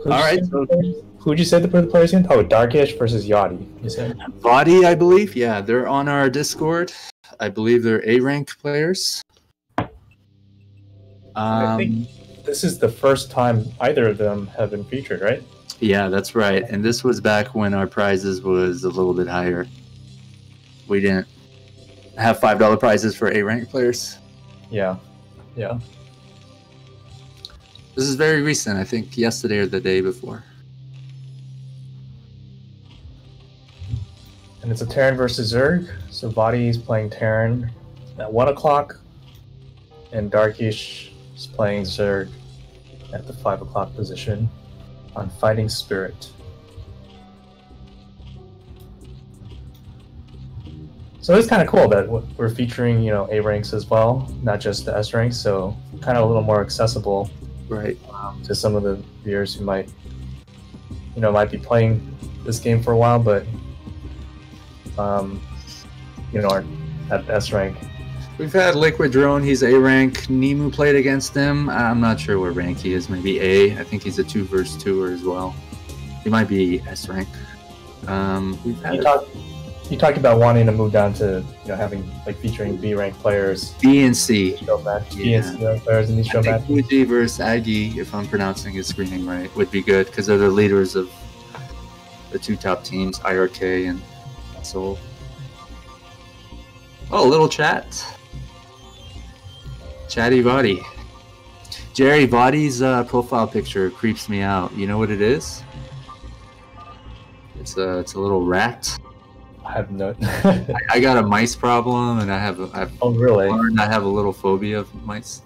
All right. Who'd you say the players in? Oh, Darkysh versus Yachty. You said Voddy, I believe. Yeah, they're on our Discord. I believe they're A-rank players. I think this is the first time either of them have been featured, right? Yeah, that's right. And this was back when our prizes was a little bit higher. We didn't have $5 prizes for A-rank players. Yeah. This is very recent. I think yesterday or the day before. And it's a Terran versus Zerg. So Voddy is playing Terran at 1 o'clock, and Darkysh is playing Zerg at the 5 o'clock position on Fighting Spirit. So it's kind of cool that we're featuring, A ranks as well, not just the S ranks. So kind of a little more accessible, right, to some of the viewers who might be playing this game for a while, but aren't at S rank. We've had Liquid Drone. He's A rank. Nemu played against him. I'm not sure what rank he is. Maybe A. I think he's a 2 versus 2er as well. He might be S rank. We've had You talked about wanting to move down to having featuring B rank players. B and C. Showmatch. B and C rank players in these show matches. Fuji versus Aggie, if I'm pronouncing his screening right, would be good because they're the leaders of the 2 top teams, IRK and Seoul. Oh, a little chat. Chatty Voddy. Jerry, Voddy's profile picture creeps me out. You know what it is? It's a little rat. I have no. I got a mice problem, and oh really? I have a little phobia of mice,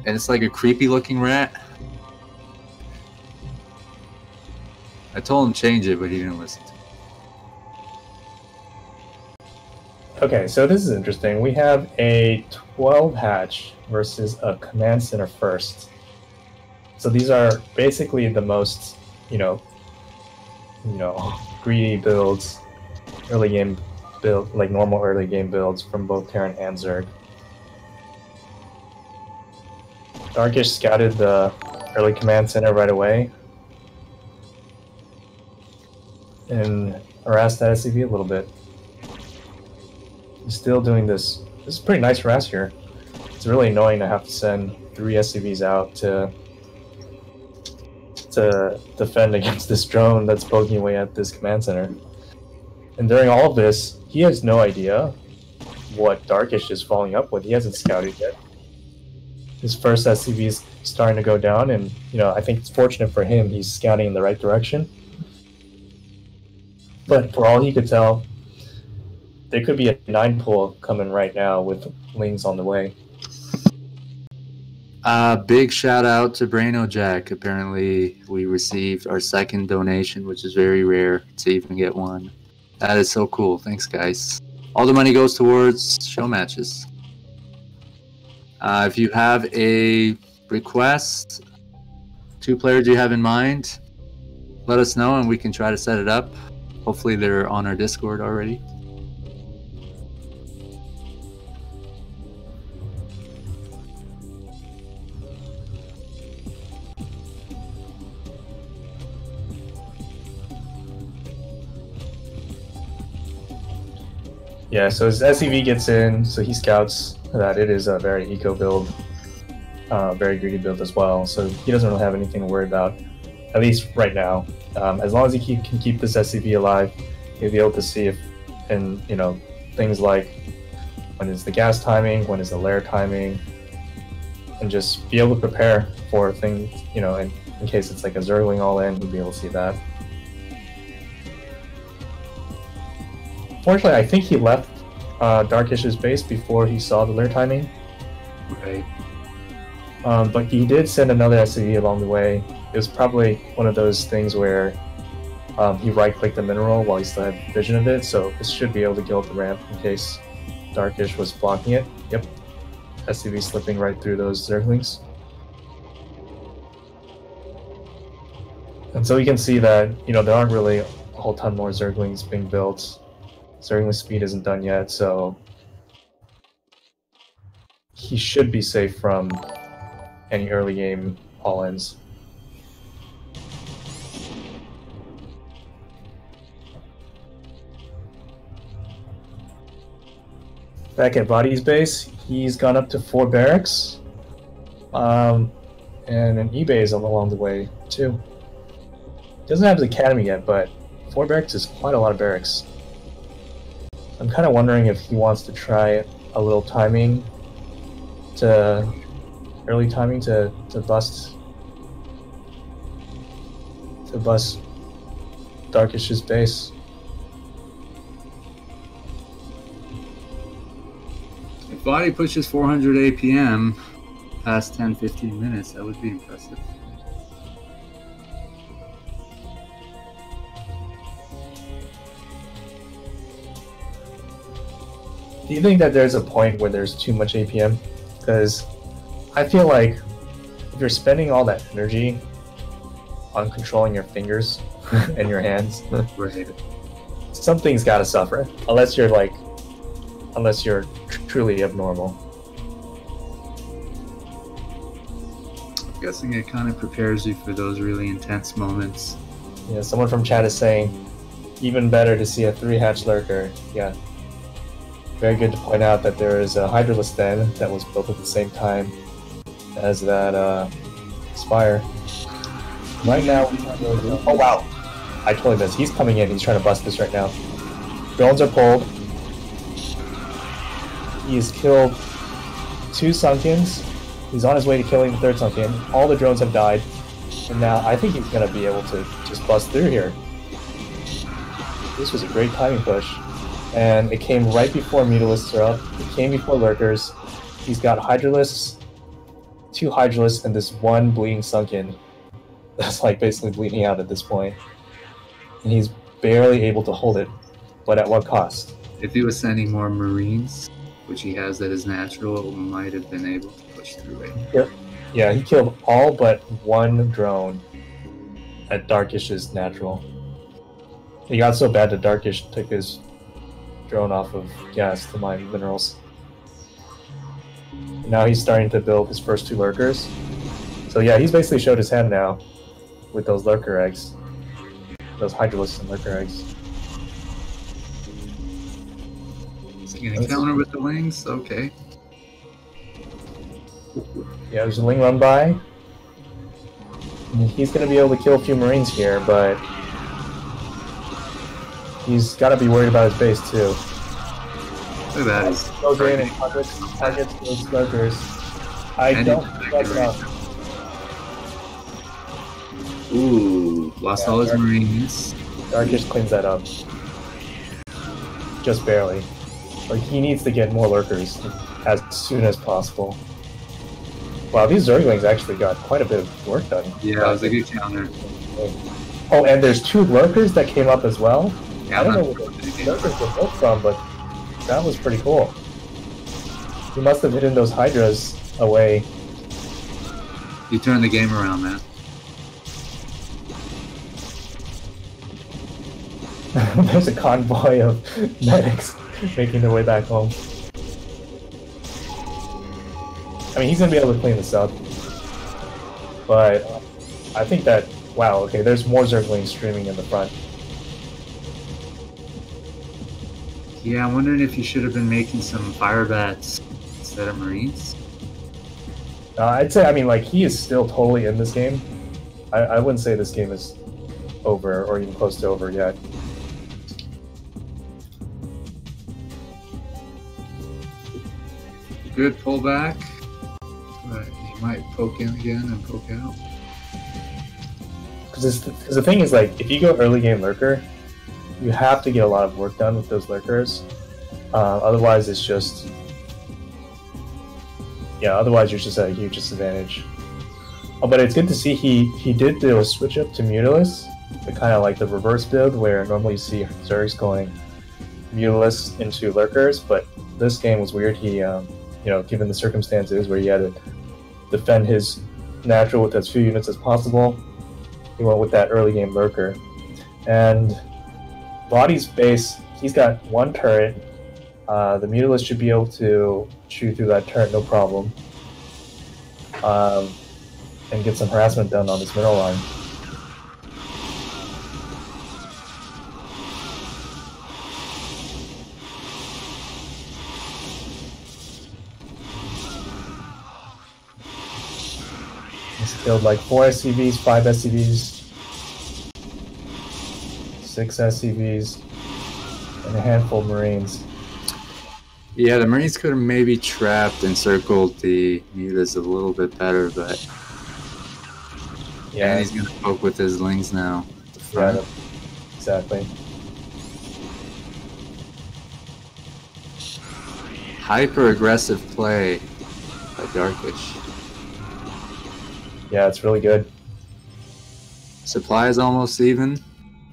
and it's like a creepy looking rat. I told him to change it, but he didn't listen to me. Okay, so this is interesting. We have a 12 hatch versus a command center first. So these are basically the most, greedy builds, early game build, like normal early game builds from both Terran and Zerg. Darkysh scouted the early command center right away and harassed that SCV a little bit. He's still doing this. This is pretty nice harass here. It's really annoying to have to send 3 SCVs out to defend against this drone that's poking away at this command center. And during all of this, he has no idea what Darkysh is following up with. He hasn't scouted yet. His first SCV is starting to go down, and I think it's fortunate for him he's scouting in the right direction. But for all he could tell, there could be a 9 pull coming right now with Lings on the way. Big shout out to Braino Jack. Apparently, we received our 2nd donation, which is very rare to even get one. That is so cool. Thanks, guys. All the money goes towards show matches. If you have a request, 2 players you have in mind, let us know and we can try to set it up. Hopefully, they're on our Discord already. Yeah, so his SCV gets in, so he scouts that it is a very eco build, very greedy build as well. So he doesn't really have anything to worry about, at least right now. As long as he can keep this SCV alive, he'll be able to see if, and things like when is the gas timing, when is the lair timing, and just be able to prepare for things, in case it's like a Zergling all in, he'll be able to see that. Fortunately, I think he left Darkysh's base before he saw the lair timing. Right. But he did send another SCV along the way. It was probably one of those things where he right-clicked the mineral while he still had vision of it, so this should be able to go up the ramp in case Darkysh was blocking it. Yep. SCV slipping right through those Zerglings. And so you can see that, there aren't really a whole ton more Zerglings being built. Zergling speed isn't done yet, so he should be safe from any early game all-ins. Back at Voddy's base, he's gone up to 4 barracks. And an E-base along the way, too. Doesn't have his academy yet, but 4 barracks is quite a lot of barracks. I'm kind of wondering if he wants to try a little timing early timing to bust Darkysh's base. If Voddy pushes 400 APM past 10-15 minutes, that would be impressive. Do you think that there's a point where there's too much APM? Because I feel like if you're spending all that energy on controlling your fingers and your hands, Right. something's got to suffer. Unless you're truly abnormal. I'm guessing it kind of prepares you for those really intense moments. Yeah, someone from chat is saying, even better to see a 3-hatch lurker. Yeah. Very good to point out that there is a Hydralisk den that was built at the same time as that Spire. Right now, oh wow! I totally missed. He's coming in. He's trying to bust this right now. Drones are pulled. He's killed 2 Sunkens. He's on his way to killing the 3rd Sunken. All the drones have died. And now I think he's going to be able to just bust through here. This was a great timing push. And it came right before Mutalisks are up. It came before Lurkers. He's got Hydralisks, 2 Hydralisks, and this 1 Bleeding Sunken. That's like basically bleeding out at this point. And he's barely able to hold it. But at what cost? If he was sending more Marines, which he has that is natural, might have been able to push through it. Yep. Yeah, he killed all but 1 drone at Darkysh's natural. He got so bad that Darkysh took his drone off of gas to mine minerals. Now he's starting to build his first 2 lurkers. So yeah, he's basically showed his hand now with those lurker eggs. Those Hydralisks and lurker eggs. Is he going to counter with the wings? Okay. Yeah, there's a wing run by. And he's going to be able to kill a few Marines here, but he's got to be worried about his base too. Look at that. He goes in and targets those lurkers. I don't think that's enough. Ooh, lost all his Marines. Darkysh cleans that up. Just barely. Like, he needs to get more lurkers as soon as possible. Wow, these Zerglings actually got quite a bit of work done. Yeah, that was a good counter. Oh, and there's 2 lurkers that came up as well. Yeah, I don't know where the lurkers were built from, but that was pretty cool. He must have hidden those Hydras away. You turned the game around, man. There's a convoy of medics making their way back home. I mean, he's going to be able to clean this up. But I think that, wow, okay, there's more Zerglings streaming in the front. Yeah, I'm wondering if you should have been making some fire bats instead of Marines. I'd say, I mean, like, he is still totally in this game. I wouldn't say this game is over or even close to over yet. Good pullback. But he might poke in again and poke out. Because the thing is, like, if you go early game lurker, you have to get a lot of work done with those lurkers. Otherwise, it's just... Yeah, otherwise you're just at a huge disadvantage. Oh, but it's good to see he did do a switch up to Mutalisks, the kind of like the reverse build where normally you see Zergs going Mutalisks into lurkers, but this game was weird. He, you know, given the circumstances where he had to defend his natural with as few units as possible, he went with that early game lurker. And Voddy's base, he's got 1 turret. The Mutalisk should be able to shoot through that turret, no problem. And get some harassment done on this middle line. build like 4 SCVs, 5 SCVs, 6 SCVs, and a handful of Marines. Yeah, the Marines could have maybe trapped and circled the mutas a little bit better, but Yeah, and he's gonna poke with his lings now. yeah, exactly. Hyper aggressive play by Darkysh. Yeah, it's really good. Supply is almost even.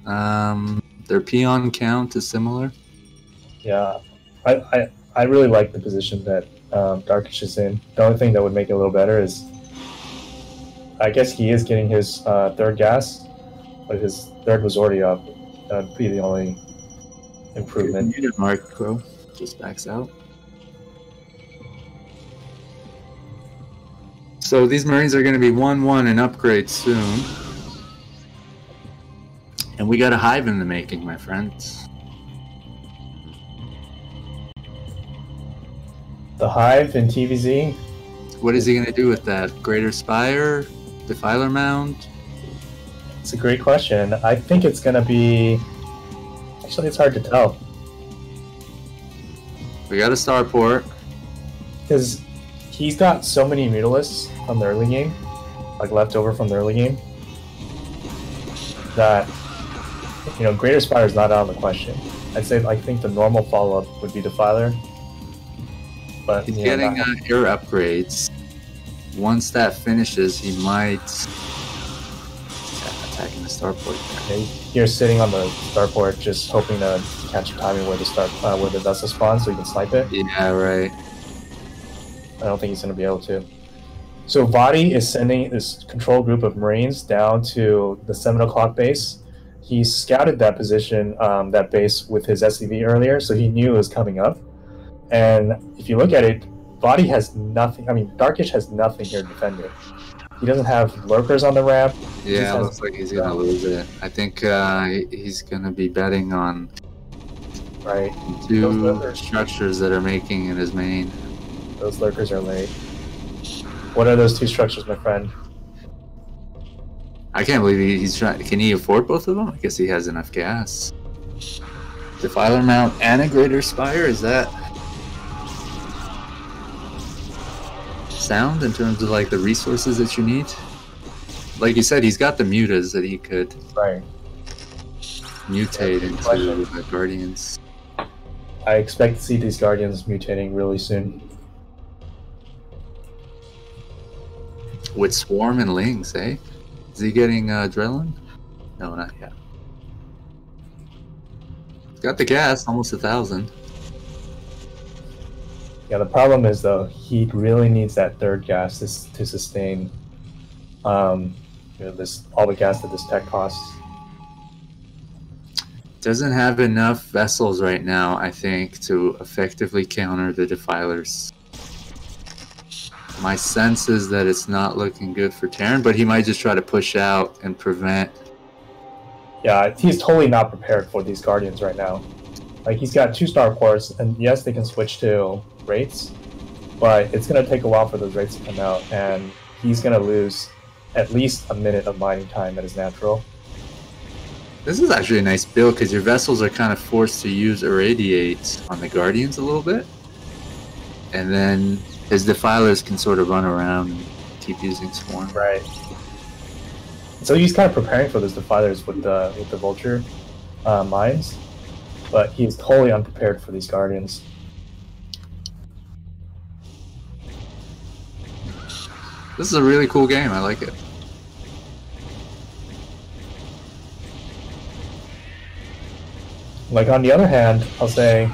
Their peon count is similar. Yeah, I really like the position that Darkysh is in. The only thing that would make it a little better is, I guess he is getting his third gas, but his third was already up. That'd be the only improvement. Muted Marco just backs out. So these Marines are going to be 1-1 and upgrade soon. And we got a hive in the making, my friends. The Hive in TVZ. What is he going to do with that? Greater Spire? Defiler Mound? It's a great question. I think it's going to be... Actually, it's hard to tell. We got a starport. Because he's got so many Mutalisks from the early game, like left over from the early game, that, you know, Greater Spire is not out of the question. I'd say I think the normal follow-up would be Defiler. But He's getting air upgrades. Once that finishes, he might... attacking the starport. Okay, you're sitting on the starport, just hoping to catch timing where the vessel spawns, so you can snipe it. Yeah, right. I don't think he's going to be able to. So Voddy is sending this control group of Marines down to the 7 o'clock base. He scouted that position, that base, with his SCV earlier, so he knew it was coming up. And if you look at it, Voddy has nothing. I mean, Darkysh has nothing here defending. He doesn't have lurkers on the ramp. Yeah, it looks like he's going to lose it. I think he's going to be betting on two structures that are making in his main. Those lurkers are late. What are those two structures, my friend? I can't believe he's trying. Can he afford both of them? I guess he has enough gas. Defiler Mount and a Greater Spire? Is that sound in terms of like the resources that you need? Like you said, he's got the mutas that he could mutate into the Guardians. I expect to see these Guardians mutating really soon. With Swarm and Lings, eh? Is he getting Adrenaline? No, not yet. He's got the gas, almost 1,000. Yeah, the problem is, though, he really needs that third gas to sustain all the gas that this tech costs. Doesn't have enough vessels right now, I think, to effectively counter the Defilers. My sense is that it's not looking good for Terran, but he might just try to push out and prevent. Yeah, he's totally not prepared for these Guardians right now. Like, he's got 2 starports, and yes, they can switch to rates, but it's going to take a while for those rates to come out, and he's going to lose at least a minute of mining time at his natural. This is actually a nice build, because your vessels are kind of forced to use Irradiate on the Guardians a little bit, and then his Defilers can sort of run around and keep using Swarm. Right. So he's kind of preparing for those Defilers with the Vulture mines, but he's totally unprepared for these Guardians. This is a really cool game. I like it. Like, on the other hand, I'll say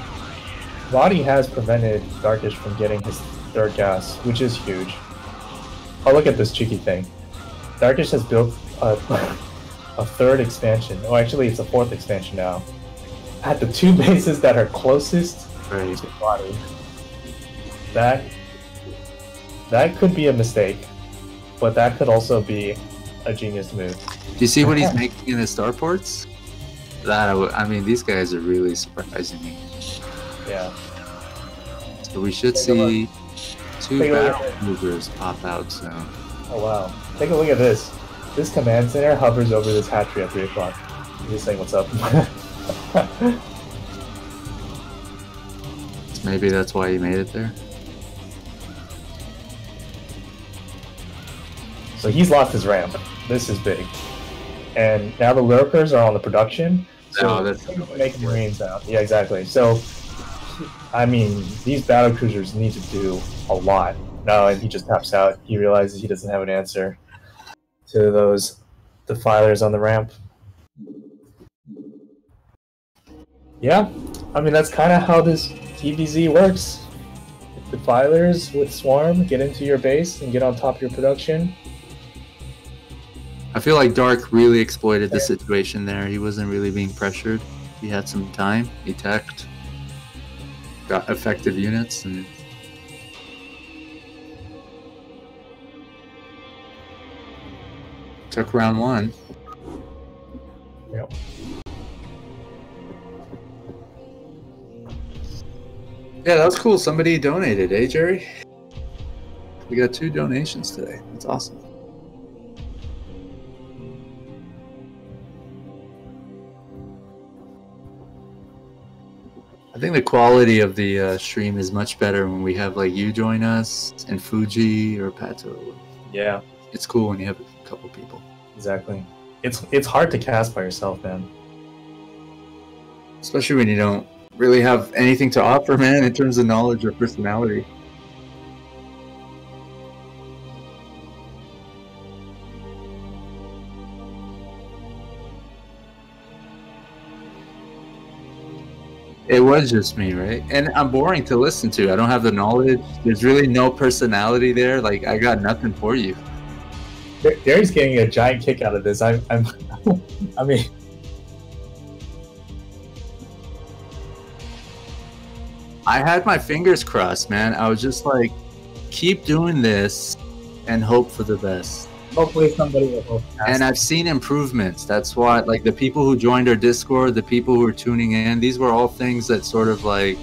Voddy has prevented Darkysh from getting his third gas, which is huge. Oh, look at this cheeky thing. Darkysh has built a third expansion. Oh, actually, it's a 4th expansion now. At the 2 bases that are closest to Voddy. That could be a mistake, but that could also be a genius move. Do you see what he's making in his starports? I mean, these guys are really surprising me. Yeah. So we should see 2 battle movers pop out soon. Oh wow. take a look at this. This command center hovers over this hatchery at 3 o'clock. Just saying what's up. Maybe that's why you made it there. So he's lost his ramp. This is big. And now the lurkers are on the production. So that's making Marines out. Yeah, exactly. So, I mean, these battle cruisers need to do a lot. No, and he just taps out. He realizes he doesn't have an answer to those defilers on the ramp. Yeah, I mean, that's kind of how this TVZ works. Defilers with Swarm get into your base and get on top of your production. I feel like Dark really exploited the situation there. He wasn't really being pressured. He had some time. He teched, got effective units, and took round 1. Yep. Yeah, that was cool. Somebody donated, eh, Jerry? We got 2 donations today. That's awesome. I think the quality of the stream is much better when we have like you join us and Fuji or Pato. Yeah, it's cool when you have a couple people. Exactly. It's hard to cast by yourself, man. Especially when you don't really have anything to offer, man, in terms of knowledge or personality. It was just me, right? And I'm boring to listen to. I don't have the knowledge. There's really no personality there. Like, I got nothing for you. Gary's getting a giant kick out of this. I mean... I had my fingers crossed, man. I was just like, keep doing this and hope for the best. Hopefully somebody will hope. And I've seen improvements. That's why, like, the people who joined our Discord, the people who are tuning in, these were all things that sort of, like,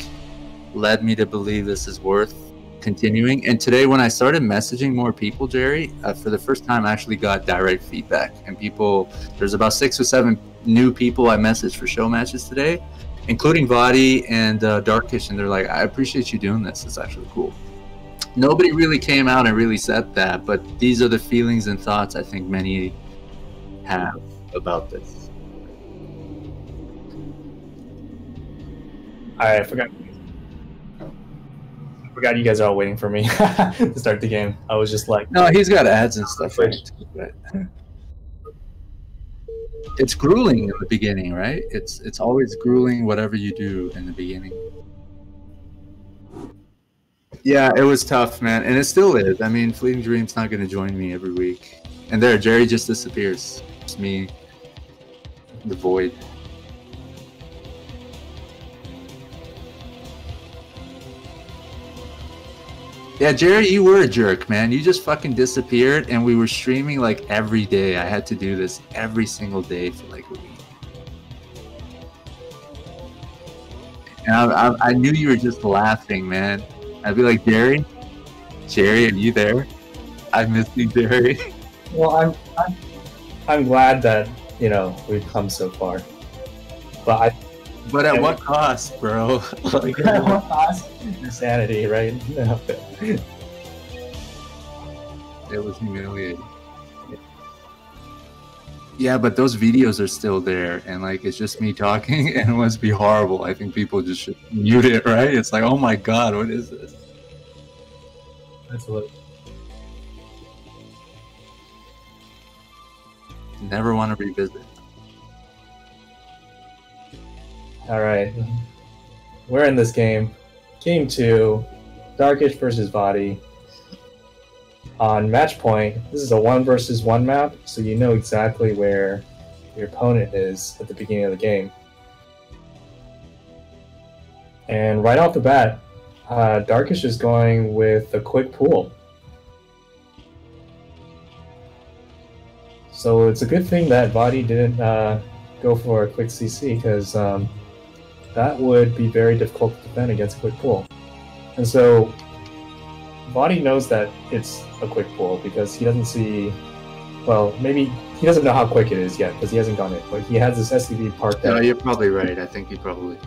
led me to believe this is worth continuing. And today, when I started messaging more people, Jerry, for the first time, I actually got direct feedback. And people, there's about 6 or 7 new people I messaged for show matches today, including Voddy and Darkysh, and they're like, I appreciate you doing this. It's actually cool. Nobody really came out and really said that, but these are the feelings and thoughts I think many have about this. I forgot you guys are all waiting for me to start the game. I was just like... No, he's got ads and stuff. Right? It's grueling in the beginning, right? It's always grueling, whatever you do in the beginning. Yeah, it was tough, man, and it still is. I mean, Fleeting Dream's not going to join me every week. And there, Jerry just disappears. It's me, the void. Yeah, Jerry, you were a jerk, man. You just fucking disappeared, and we were streaming like every day. I had to do this every single day for like a week. And I knew you were just laughing, man. I'd be like, Jerry, are you there? I miss you, Jerry. Well, I'm glad that, you know, we've come so far. But at what cost, bro? Like, at what cost? Insanity, right? No. It was humiliating. Yeah, but those videos are still there, and like it's just me talking, and it must be horrible. I think people just should mute it, right? It's like, oh my god, what is this? That's a little... Never want to revisit. All right, we're in this game. Game 2, Darkysh versus Voddy. On match point, this is a 1 versus 1 map, so you know exactly where your opponent is at the beginning of the game. And right off the bat, Darkysh is going with a quick pool. So it's a good thing that Voddy didn't go for a quick CC, because that would be very difficult to defend against a quick pool. And so Voddy knows that it's a quick pull because he doesn't see well, maybe he doesn't know how quick it is yet because he hasn't gone in. But he has this SCV parked. No, you're probably right. I think he probably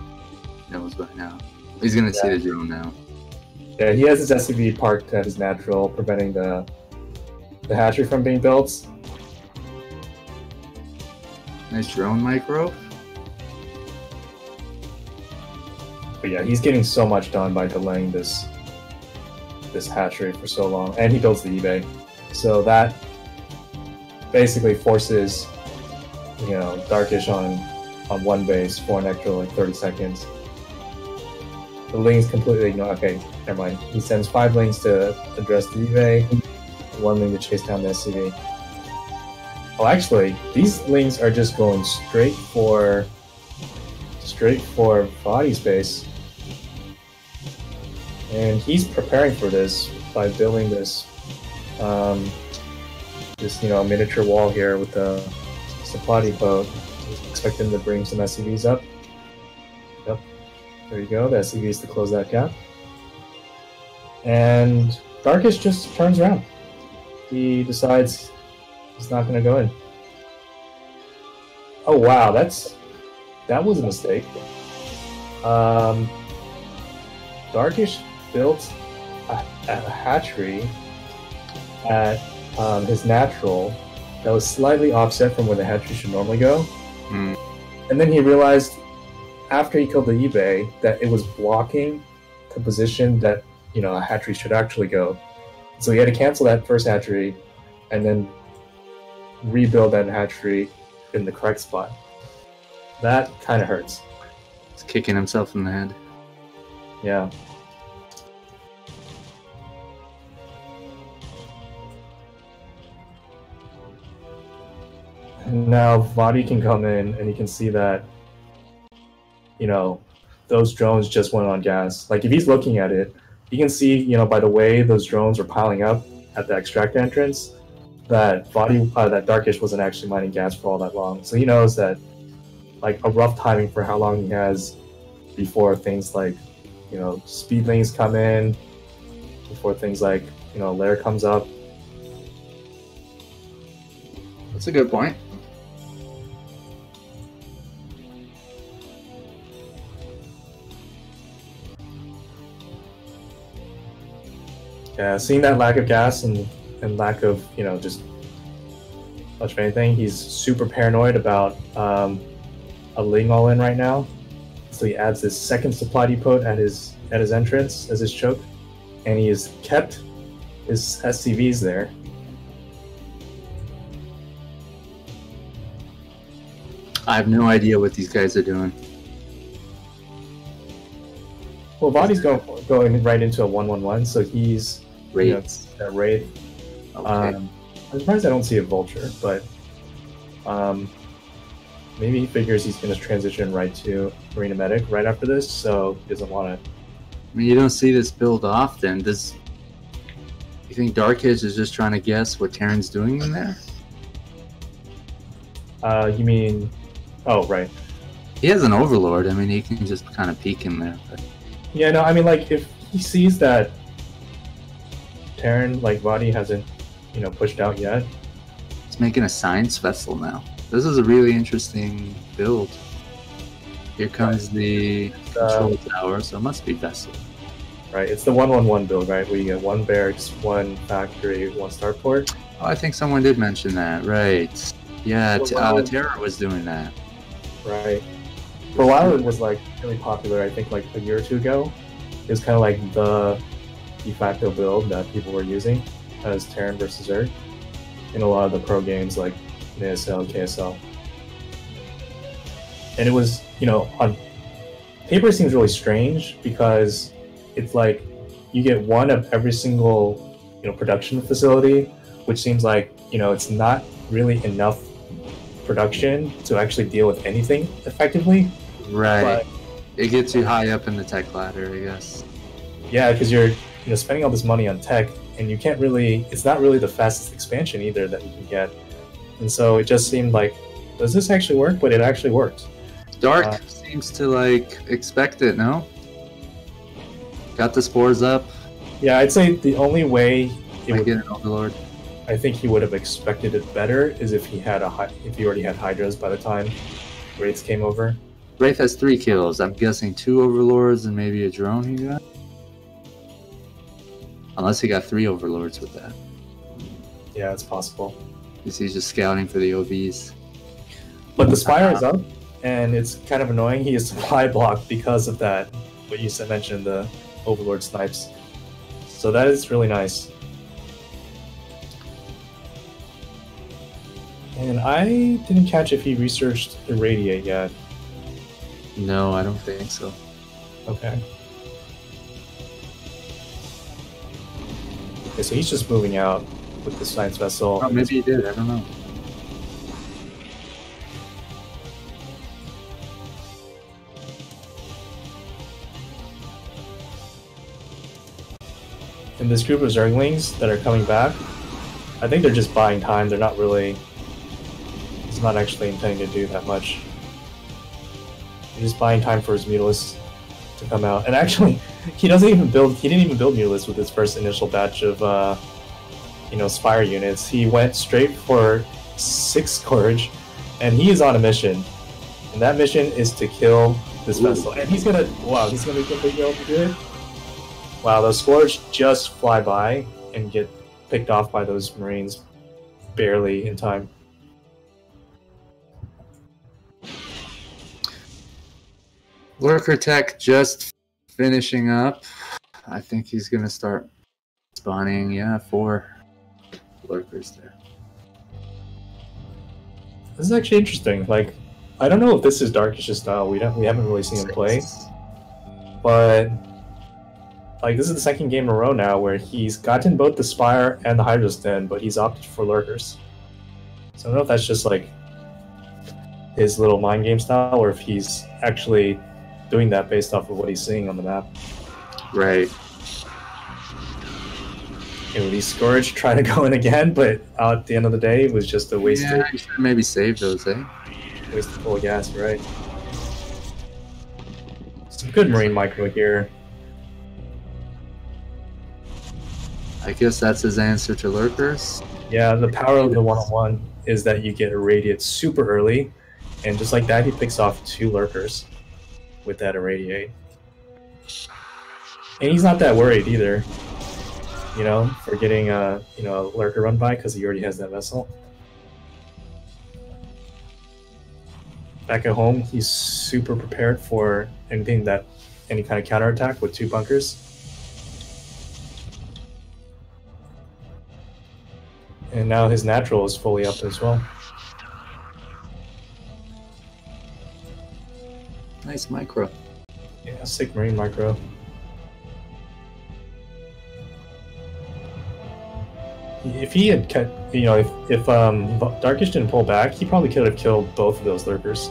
knows by now. He's gonna see the drone now. Yeah, he has his SCV parked at his natural, preventing the hatchery from being built. Nice drone micro. But yeah, he's getting so much done by delaying this hatchery for so long, and he builds the eBay, so that basically forces Darkysh on one base for an extra like 30 seconds. The Ling's completely ignored. Okay, never mind. He sends 5 Lings to address the eBay, 1 Ling to chase down the SCV. Oh, actually, these Lings are just going straight for body space. And he's preparing for this by building this, miniature wall here with the supply depot. He's expecting to bring some SCVs up. Yep, there you go. The SCVs to close that gap. And Darkysh just turns around. He decides he's not going to go in. Oh wow, that was a mistake. Darkysh built a hatchery at his natural that was slightly offset from where the hatchery should normally go. And then he realized after he killed the eBay that it was blocking the position that a hatchery should actually go. So he had to cancel that first hatchery and then rebuild that hatchery in the correct spot. That kind of hurts. He's kicking himself in the head. Yeah. Now Voddy can come in and he can see that, those drones just went on gas. Like if he's looking at it, you can see, by the way those drones were piling up at the extract entrance, that that Darkysh wasn't actually mining gas for all that long. So he knows that, like, a rough timing for how long he has before things like, speedlings come in, before things like, lair comes up. That's a good point. Yeah, seeing that lack of gas and lack of, just much of anything, he's super paranoid about a Ling all in right now. So he adds this second supply depot at his entrance as his choke, and he has kept his SCVs there. I have no idea what these guys are doing. Well, Voddy's going right into a 1-1-1, so he's Wraiths. Wraith. Okay. I'm surprised I don't see a Vulture, but maybe he figures he's going to transition right to Marina Medic right after this, so he doesn't want to. I mean, you don't see this build often. You think Darkysh is just trying to guess what Terran's doing in there? You mean? Oh, right. He has an Overlord. I mean, he can just kind of peek in there. But... Yeah, no, I mean, like, if he sees that Terran, like, Voddy hasn't, pushed out yet. He's making a science vessel now. This is a really interesting build. Here comes the control tower, so it must be vessel. Right, it's the 1-1-1 build, right? Where you get 1 barracks, 1 factory, 1 starport. Oh, I think someone did mention that, right? Yeah, Terra was doing that. Right. For a while, it was, like, really popular, I think, like, a year or two ago. It was kind of like the de facto build that people were using as Terran versus Zerg in a lot of the pro games like NASL, KSL. And it was, on paper it seems really strange because it's like you get one of every single, production facility, which seems like, it's not really enough production to actually deal with anything effectively. Right. But, it gets you high up in the tech ladder, I guess. Yeah, because you're spending all this money on tech, and you can't really. It's not really the fastest expansion either that you can get, and so it just seemed like, does this actually work? But it actually worked. Dark seems to expect it. No. Got the spores up. Yeah, I'd say the only way it would get an Overlord. I think he would have expected it better is if he had if he already had Hydras by the time Wraiths came over. Wraith has 3 kills. I'm guessing 2 Overlords and maybe a drone he got. Unless he got 3 Overlords with that. Yeah, it's possible. Because he's just scouting for the OVs. But the Spire is up, and it's kind of annoying. He is supply blocked because of that, what you mentioned, the Overlord snipes. So that is really nice. And I didn't catch if he researched Irradiate yet. No, I don't think so. Okay. Okay, so he's just moving out with the Science Vessel. Oh, maybe he did, I don't know. And this group of Zerglings that are coming back, I think they're just buying time. They're not really... He's not actually intending to do that much. He's just buying time for his Mutalisk to come out. And actually, he didn't even build Mutalisk with his first initial batch of Spire units. He went straight for 6 Scourge, and he is on a mission. And that mission is to kill this vessel. And he's gonna be completely able to do it. Wow, those Scourge just fly by and get picked off by those Marines barely in time. Lurker Tech just finishing up. I think he's going to start spawning, 4 Lurkers there. This is actually interesting. Like, I don't know if this is Darkysh's style. We haven't really seen him play. But like, this is the second game in a row now where he's gotten both the Spire and the Hydra's Den, but he's opted for Lurkers. So I don't know if that's just like his little mind game style, or if he's actually doing that based off of what he's seeing on the map. Right. And these Scourge try to go in again, but at the end of the day, it was just a waste. Yeah, you should maybe save those, eh? Waste full of gas, right? Some good Marine micro here. I guess that's his answer to Lurkers. Yeah, the power of the 1-on-1 is that you get Irradiate super early, and just like that, he picks off 2 Lurkers with that Irradiate. And he's not that worried either, for getting a Lurker run by, because he already has that vessel. Back at home, he's super prepared for any kind of counterattack with 2 bunkers. And now his natural is fully up as well. Nice micro. Yeah, sick Marine micro. If he had cut, if Darkysh didn't pull back, he probably could have killed both of those Lurkers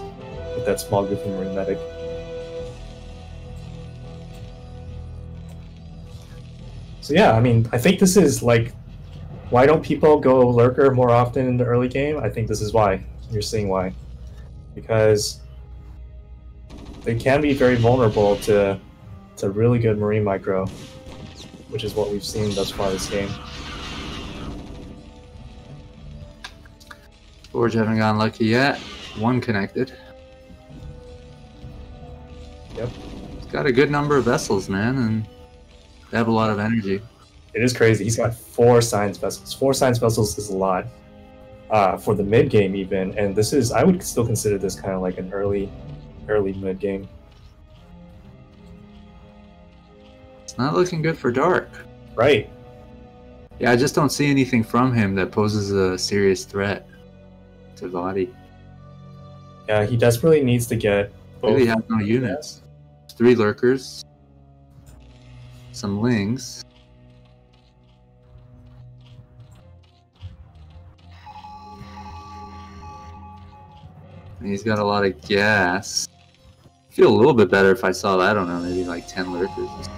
with that small goofy Marine medic. So yeah, I mean, I think this is like, why don't people go Lurker more often in the early game? I think this is why. You're seeing why. Because they can be very vulnerable to really good Marine micro, which is what we've seen thus far this game. Forge haven't gotten lucky yet. 1 connected. Yep. He's got a good number of vessels, man, and they have a lot of energy. It is crazy. He's got 4 Science Vessels. 4 Science Vessels is a lot for the mid game even, and this is, I would still consider this kind of like an early mid game. It's not looking good for Dark. Right. Yeah, I just don't see anything from him that poses a serious threat to Voddy. Yeah, he desperately needs to get both. Really has no units. 3 Lurkers. Some Lings. And he's got a lot of gas. I'd feel a little bit better if I saw, I don't know, maybe like 10 Lurkers.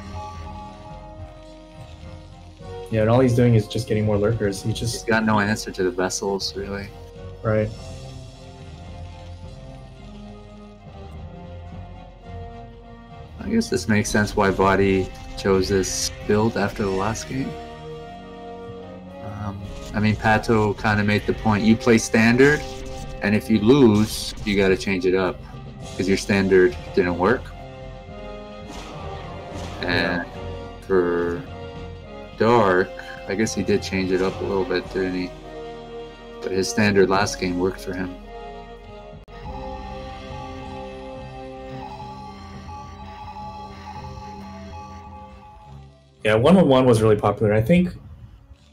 Yeah, and all he's doing is just getting more Lurkers. He's got no answer to the vessels, really. Right. I guess this makes sense why Voddy chose this build after the last game. I mean, Pato kind of made the point. You play standard, and if you lose, you got to change it up because your standard didn't work. And for Dark, I guess he did change it up a little bit, didn't he? But his standard last game worked for him. Yeah, 1-1-1 was really popular. I think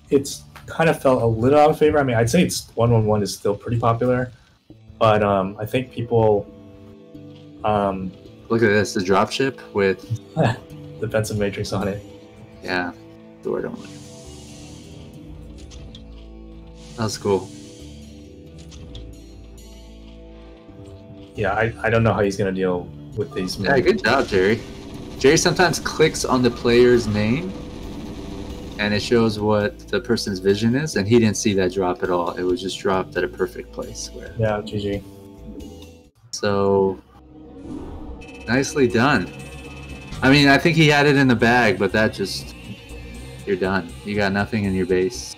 it's kind of felt a little out of favor. I mean, I'd say it's 1-1-1 is still pretty popular, but I think people look at this, the dropship with defensive matrix on it. Yeah, the word on it. That's cool. Yeah, I don't know how he's gonna deal with these. Yeah, good job, Jerry. Jerry sometimes clicks on the player's name and it shows what the person's vision is, and he didn't see that drop at all. It was just dropped at a perfect place. Yeah, GG. So, nicely done. I mean, I think he had it in the bag, but that just... You're done. You got nothing in your base.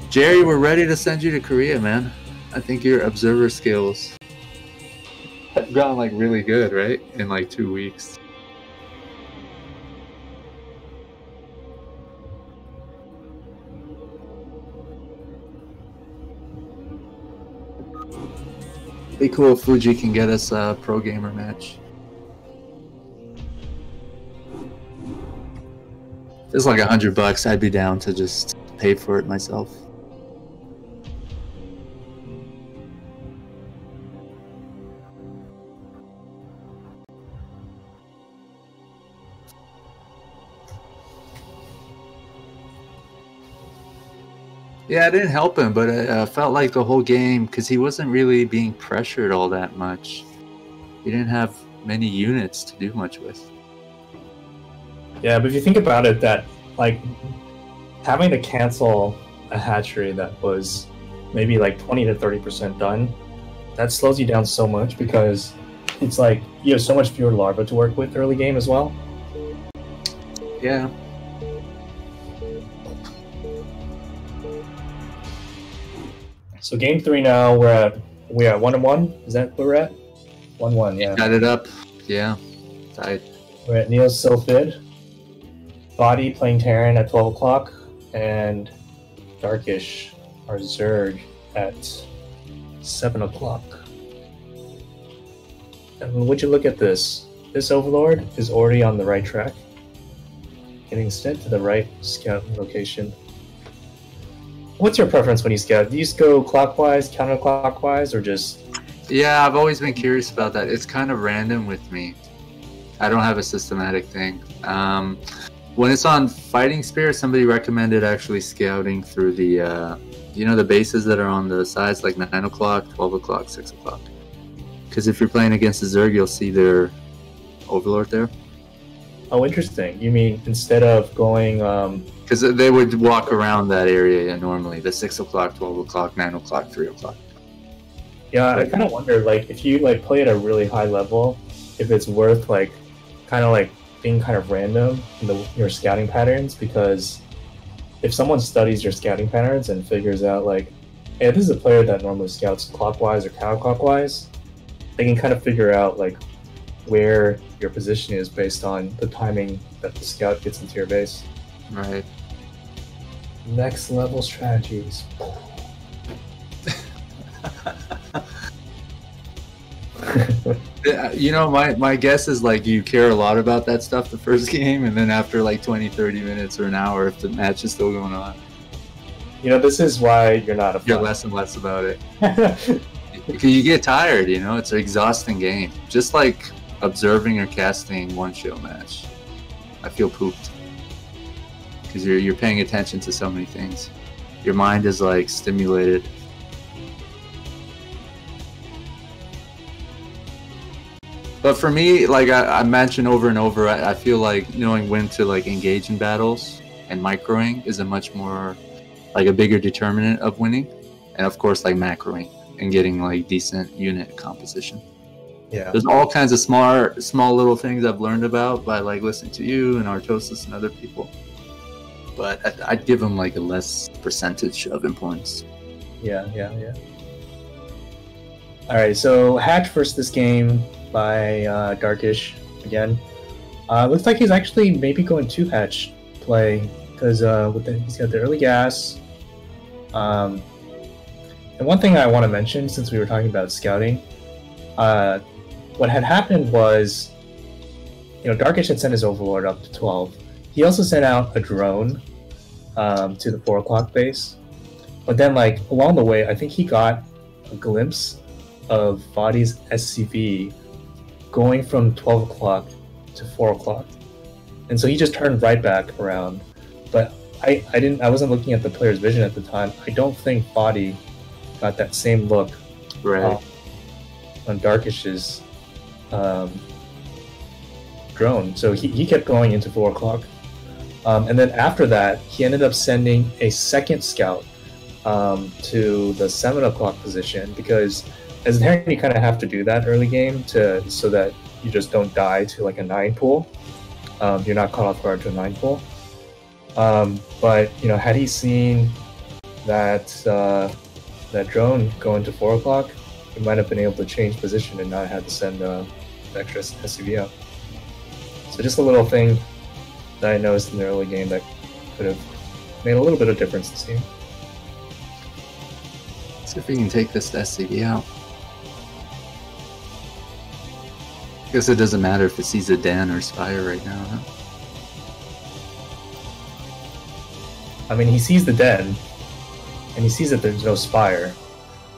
Jerry, we're ready to send you to Korea, man. I think your observer skills have gotten like really good, right? In like 2 weeks. Be cool if Fuji can get us a pro gamer match. If it's like $100, I'd be down to just pay for it myself. Yeah, it didn't help him, but it felt like the whole game, because he wasn't really being pressured all that much. He didn't have many units to do much with. Yeah, but if you think about it, that like having to cancel a hatchery that was maybe like 20 to 30% done, that slows you down so much because it's like you have so much fewer larvae to work with early game as well. Yeah. So game 3 now, we're at 1-1. Is that where we're at? 1-1, yeah. Got it up. Yeah. Tied. We're at Neo's Sylphid. Voddy playing Terran at 12 o'clock, and Darkysh, our Zerg, at 7 o'clock. And would you look at this? This Overlord is already on the right track, getting sent to the right scout location. What's your preference when you scout? Do you just go clockwise, counterclockwise, or just... Yeah, I've always been curious about that. It's kind of random with me. I don't have a systematic thing. When it's on Fighting Spirit, somebody recommended actually scouting through the, you know, the bases that are on the sides, like 9 o'clock, 12 o'clock, 6 o'clock. Because if you're playing against the Zerg, you'll see their Overlord there. Oh, interesting. You mean instead of going... Because they would walk around that area normally, the 6 o'clock, 12 o'clock, 9 o'clock, 3 o'clock. Yeah, I kind of wonder, like, if you like play at a really high level, if it's worth like, kind of like being kind of random in your scouting patterns, because if someone studies your scouting patterns and figures out like, hey, this is a player that normally scouts clockwise or counterclockwise, they can kind of figure out like where your position is based on the timing that the scout gets into your base. Right. Next level strategies. You know, my guess is like you care a lot about that stuff the first game, and then after like 20-30 minutes or an hour, if the match is still going on, you know, this is why you're not a fan. You're less and less about it. Because you get tired, you know, it's an exhausting game. Just like observing or casting one show match. I feel pooped. Because you're paying attention to so many things. Your mind is like stimulated. But for me, like I mentioned over and over, I feel like knowing when to like engage in battles and microing is a much more, like a bigger determinant of winning. And of course, like macroing and getting like decent unit composition. Yeah. There's all kinds of small little things I've learned about by like listening to you and Artosis and other people. But I'd give him like a less percentage of importance. Yeah. All right, so Hatch first this game by Darkysh again. Looks like he's actually maybe going to Hatch play because he's got the early gas. And one thing I want to mention, since we were talking about scouting, what had happened was, Darkysh had sent his Overlord up to 12. He also sent out a drone to the 4 o'clock base. But then, like, along the way, I think he got a glimpse of Voddy's SCV going from 12 o'clock to 4 o'clock. And so he just turned right back around. But I wasn't looking at the player's vision at the time. I don't think Voddy got that same look on Darkysh's drone. So he kept going into 4 o'clock. And then after that, he ended up sending a second scout to the 7 o'clock position, because as an inherent you kind of have to do that early game so that you just don't die to like a 9 pool. You're not caught off guard to a 9 pool. But had he seen that that drone go into 4 o'clock, he might have been able to change position and not have to send extra SCV out. So just a little thing that I noticed in the early game that could have made a little bit of difference this game. See if we can take this SCV out. I guess it doesn't matter if it sees a Den or Spire right now, huh? I mean, he sees the Den, and he sees that there's no Spire.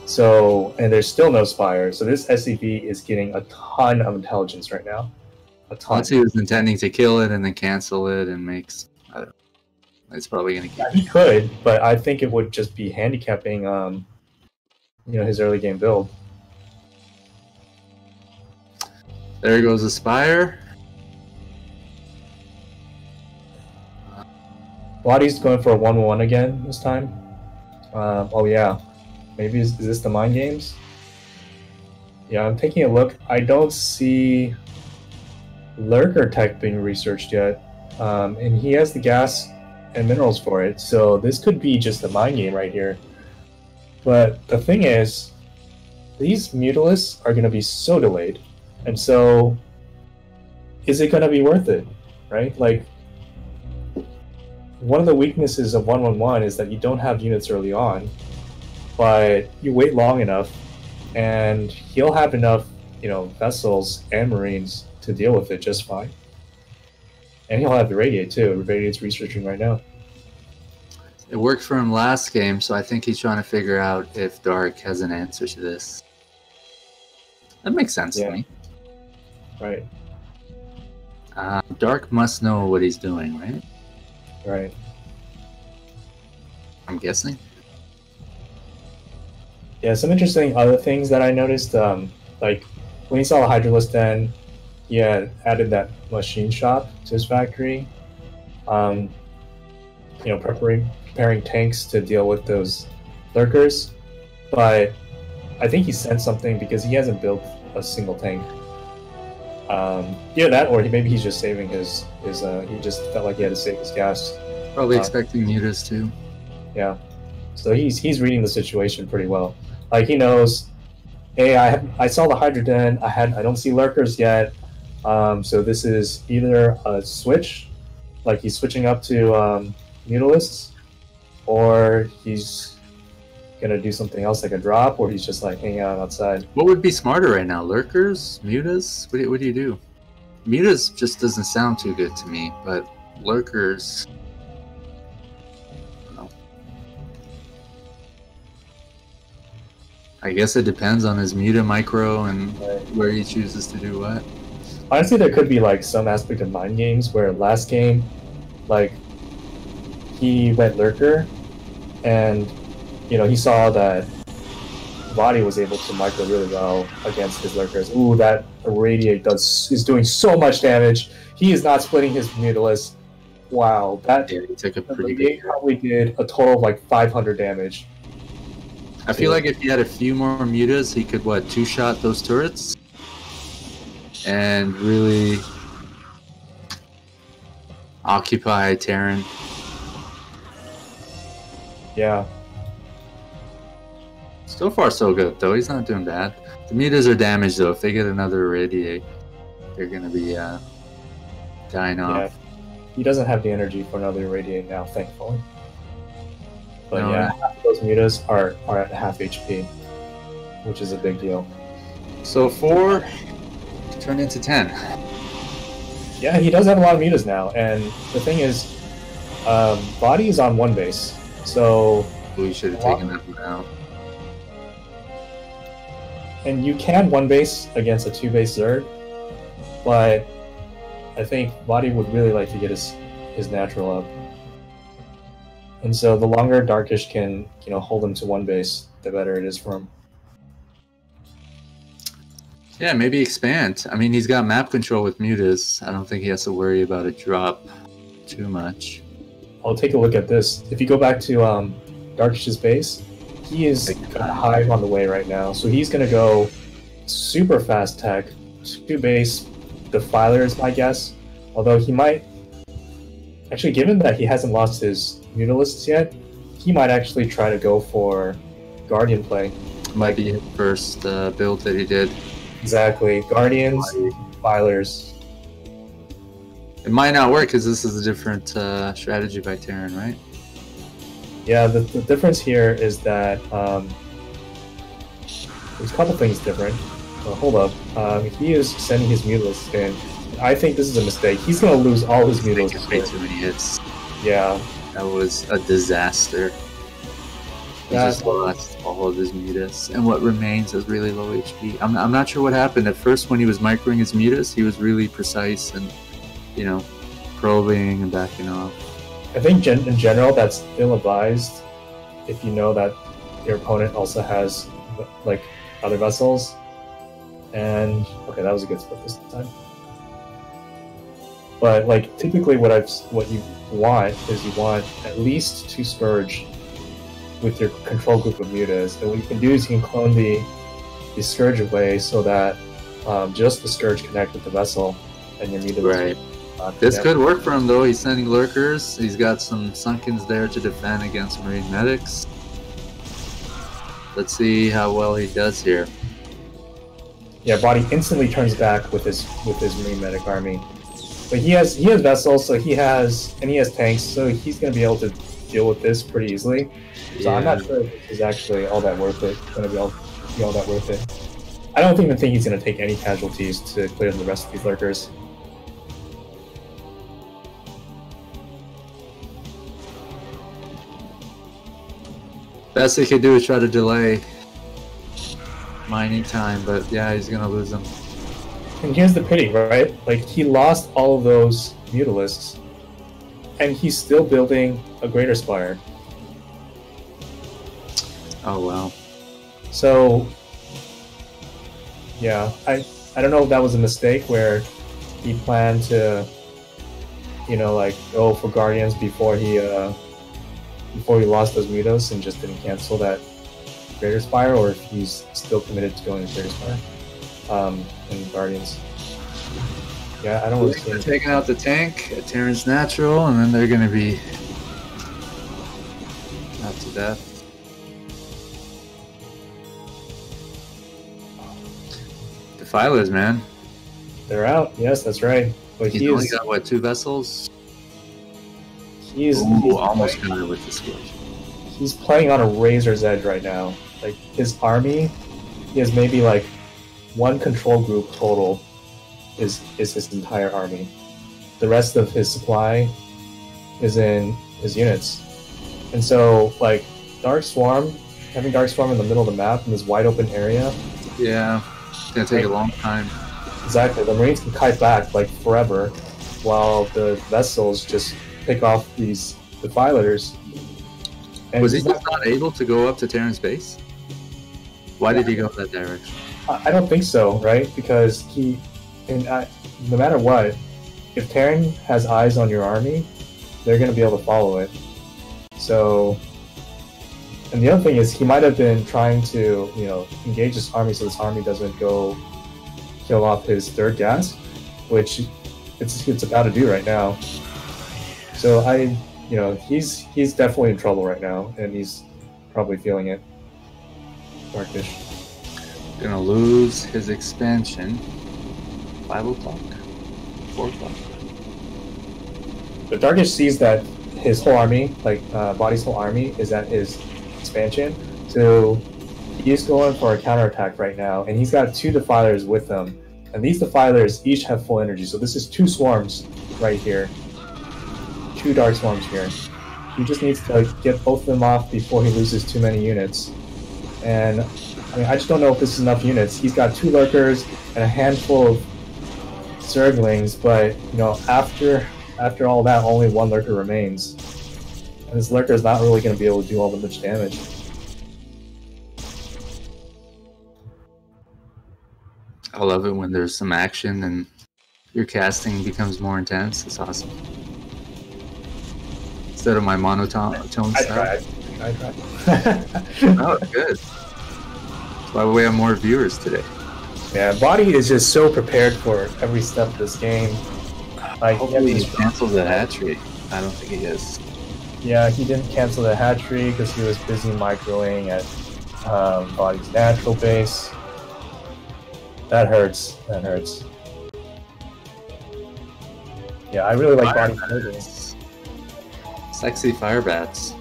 So, and there's still no Spire, so this SCV is getting a ton of intelligence right now. A ton. Unless he was intending to kill it and then cancel it and makes... I don't know. It's probably going to keep... Yeah, he could, but I think it would just be handicapping his early game build. There goes the Spire. Voddy's going for a 1-1 again this time. Oh yeah, maybe is this the mind games? Yeah, I'm taking a look. I don't see Lurker tech being researched yet, and he has the gas and minerals for it. So this could be just a mind game right here. But the thing is, these Mutalisks are going to be so delayed. And so, is it going to be worth it, right? Like, one of the weaknesses of 1-1-1 is that you don't have units early on, but you wait long enough, and he'll have enough, vessels and marines to deal with it just fine. And he'll have the Radiate too. Radiate's researching right now. It worked for him last game, so I think he's trying to figure out if Dark has an answer to this. That makes sense to me. Right. Dark must know what he's doing, right? Right. I'm guessing. Yeah, some interesting other things that I noticed, like when he saw the Hydralisk Den, he had added that machine shop to his factory. Preparing tanks to deal with those lurkers. But I think he sent something because he hasn't built a single tank. That, or maybe he's just saving his he just felt like he had to save his gas. Probably expecting Mutas too. Yeah, so he's reading the situation pretty well. Like he knows, hey, I saw the Hydra Den. I don't see lurkers yet. So this is either a switch, like he's switching up to Mutalisks, or he's gonna do something else like a drop, or he's just like hanging out outside. What would be smarter right now? Lurkers? Mutas? What do you do? Mutas just doesn't sound too good to me, but lurkers... I don't know. I guess it depends on his Muta micro and where he chooses to do what. Honestly, there could be like some aspect of mind games where last game, like, he went lurker, and he saw that Voddy was able to micro really well against his lurkers. Ooh, that Radiate is doing so much damage. He is not splitting his Mutalisk. Wow, that he took a pretty Radiate probably did a total of like 500 damage. I feel like if he had a few more Mutas, he could, what, two-shot those turrets? and really occupy Terran. Yeah. So far, so good, though. He's not doing bad. The mutas are damaged, though. If they get another irradiate, they're going to be dying off. He doesn't have the energy for another irradiate now, thankfully. But No, yeah, no. half of those mutas are at half HP, which is a big deal. So 4 turned into 10. Yeah, he does have a lot of mutas now, and the thing is, Voddy is on 1 base, so... We should have taken that one out. And you can 1 base against a 2 base Zerg, but I think Voddy would really like to get his natural up. And so the longer Darkysh can, hold him to 1 base, the better it is for him. Yeah, maybe expand. I mean, he's got map control with mutas. I don't think he has to worry about a drop too much. I'll take a look at this. If you go back to Darkysh's base, he is got a hive on the way right now. So he's going to go super fast tech, 2 base defilers, my guess. Although he might... Actually, given that he hasn't lost his Mutalisks yet, he might actually try to go for Guardian play. Might be his first build that he did. Exactly. Guardians, Filers. It might not work because this is a different strategy by Terran, right? Yeah, the difference here is that there's a couple things different. Hold up. He is sending his Mutalisks in. I think this is a mistake. He's going to lose all his Mutalisks. Way too many hits. Yeah. That was a disaster. He just lost all of his mutas, and what remains is really low HP. I'm not sure what happened. At first, when he was microing his mutas, he was really precise and, probing and backing off. I think in general, that's ill-advised if you know that your opponent also has, like, other vessels. And, okay, that was a good split this time. But, like, typically what you want is you want at least 2 Scourge with your control group of mutas. And what you can do is you can clone the Scourge away so that just the Scourge connect with the vessel and your mutas. Right. This could work for him, though. He's sending lurkers. He's got some Sunkens there to defend against Marine medics. Let's see how well he does here. Yeah, Voddy instantly turns back with his Marine medic army. But he has vessels, so he has tanks, so he's going to be able to deal with this pretty easily. So yeah. I'm not sure if this is actually all that worth it. Going to be all that worth it. I don't even think he's going to take any casualties to clear the rest of these lurkers. Best he could do is try to delay mining time, but yeah, he's gonna lose them. And here's the pity, right? Like, he lost all of those Mutalisks, and he's still building a Greater Spire. Oh wow. So, yeah, I don't know if that was a mistake where he planned to, like, go for Guardians before he lost those Mutos and just didn't cancel that Greater Spire, or if he's still committed to going to Greater Spire and Guardians. Yeah, I don't really see anything. Taking out the tank, Terran's natural, and then they're going to be not to death. Defilers, man. They're out. Yes, that's right. But he's only got, what, 2 vessels? He's almost got it with the Scourge. He's playing on a razor's edge right now. Like, his army, he has maybe like 1 control group total is his entire army. The rest of his supply is in his units. And so, like, having Dark Swarm in the middle of the map in this wide open area. Yeah, it's gonna take a long time. Exactly. The Marines can kite back like forever, while the vessels just pick off these defilers. And was he just not able to go up to Terran's base? Why did he go that direction? I don't think so, right? Because no matter what, if Terran has eyes on your army, they're going to be able to follow it. So, and the other thing is he might have been trying to, engage this army so this army doesn't go kill off his third gas, which it's about to do right now. So he's definitely in trouble right now, and he's probably feeling it. Darkysh. Gonna lose his expansion. 5 o'clock? 4 o'clock? But Darkysh sees that his whole army, like Voddy's whole army, is at his expansion. So he's going for a counterattack right now, and he's got 2 defilers with him. And these defilers each have full energy. So this is 2 swarms right here. 2 dark swarms here. He just needs to get both of them off before he loses too many units. And I mean, I just don't know if this is enough units. He's got 2 lurkers and a handful of zerglings, but after all that, only 1 lurker remains. And this lurker is not really going to be able to do all that much damage. I love it when there's some action and your casting becomes more intense. It's awesome. Instead of my monotone style. I tried. Oh, good. That's why we have more viewers today. Yeah, Voddy is just so prepared for every step of this game. Like, hopefully he cancels the hatchery. I don't think he is. Yeah, he didn't cancel the hatchery because he was busy microing at Voddy's natural base. That hurts. That hurts. Yeah, I really like Voddy's. Sexy fire bats.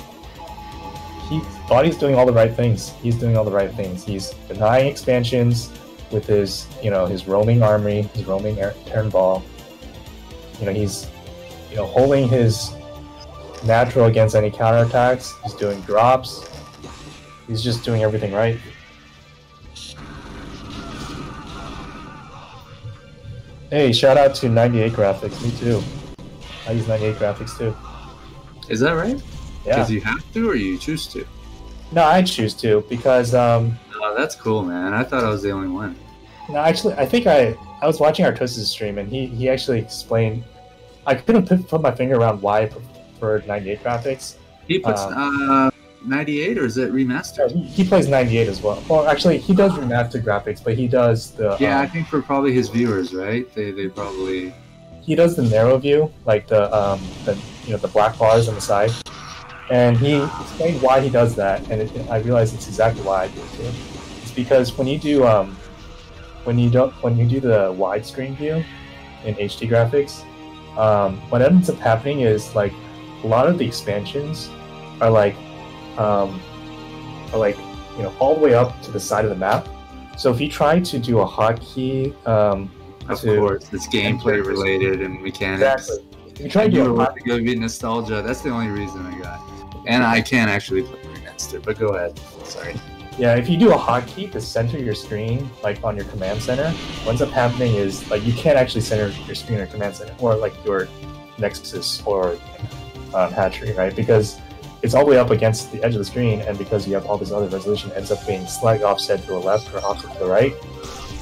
Voddy's doing all the right things. He's doing all the right things. He's denying expansions with his, his roaming army, his roaming turn ball. He's, holding his natural against any counterattacks. He's doing drops. He's just doing everything right. Hey, shout out to 98 graphics. Me too. I use 98 graphics too. Is that right? Yeah. Because you have to or you choose to? No, I choose to because Oh, that's cool, man. I thought I was the only one. No, actually, I think I was watching Artosis' stream and he actually explained. I couldn't put my finger around why I preferred 98 graphics. He puts 98 or is it remastered? He plays 98 as well. Well, actually, he does remastered graphics, but he does the. Yeah, I think for probably his viewers, right? They probably. He does the narrow view, like the black bars on the side, and he explained why he does that, and I realized it's exactly why I do it too. It's because when you do when you do the widescreen view in HD graphics, what ends up happening is like a lot of the expansions are like all the way up to the side of the map. So if you try to do a hotkey, of course, it's gameplay related and mechanics. Exactly. If you try to do a hotkey, go get nostalgia. That's the only reason I got. And I can't actually play remaster, but go ahead. Sorry. Yeah, if you do a hotkey to center your screen, like on your command center, what ends up happening is like you can't actually center your screen or command center, or like your Nexus or hatchery, right? Because it's all the way up against the edge of the screen, and because you have all this other resolution, it ends up being slightly offset to the left or offset to the right.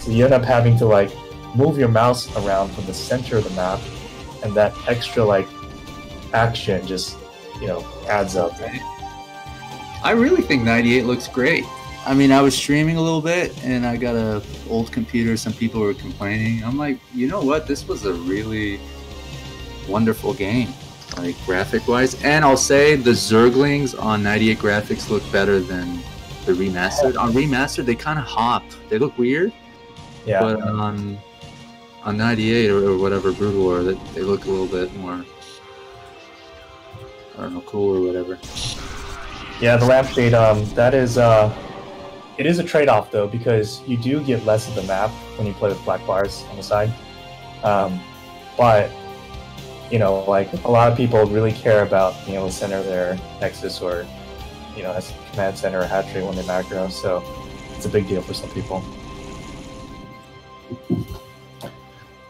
So you end up having to like move your mouse around from the center of the map, and that extra like action just adds up. I really think 98 looks great. I mean, I was streaming a little bit, and I got a old computer. Some people were complaining. I'm like, you know what? This was a really wonderful game, like graphic-wise. And I'll say the Zerglings on 98 graphics look better than the remastered. On remastered, they kind of hop. They look weird. Yeah. But on 98 or whatever Brutal War, they look a little bit more, I don't know, cool or whatever. Yeah, the lampshade. That is it is a trade-off though, because you do get less of the map when you play with black bars on the side. But like a lot of people really care about being able to center their Nexus or as command center or hatchery when they macro. So it's a big deal for some people.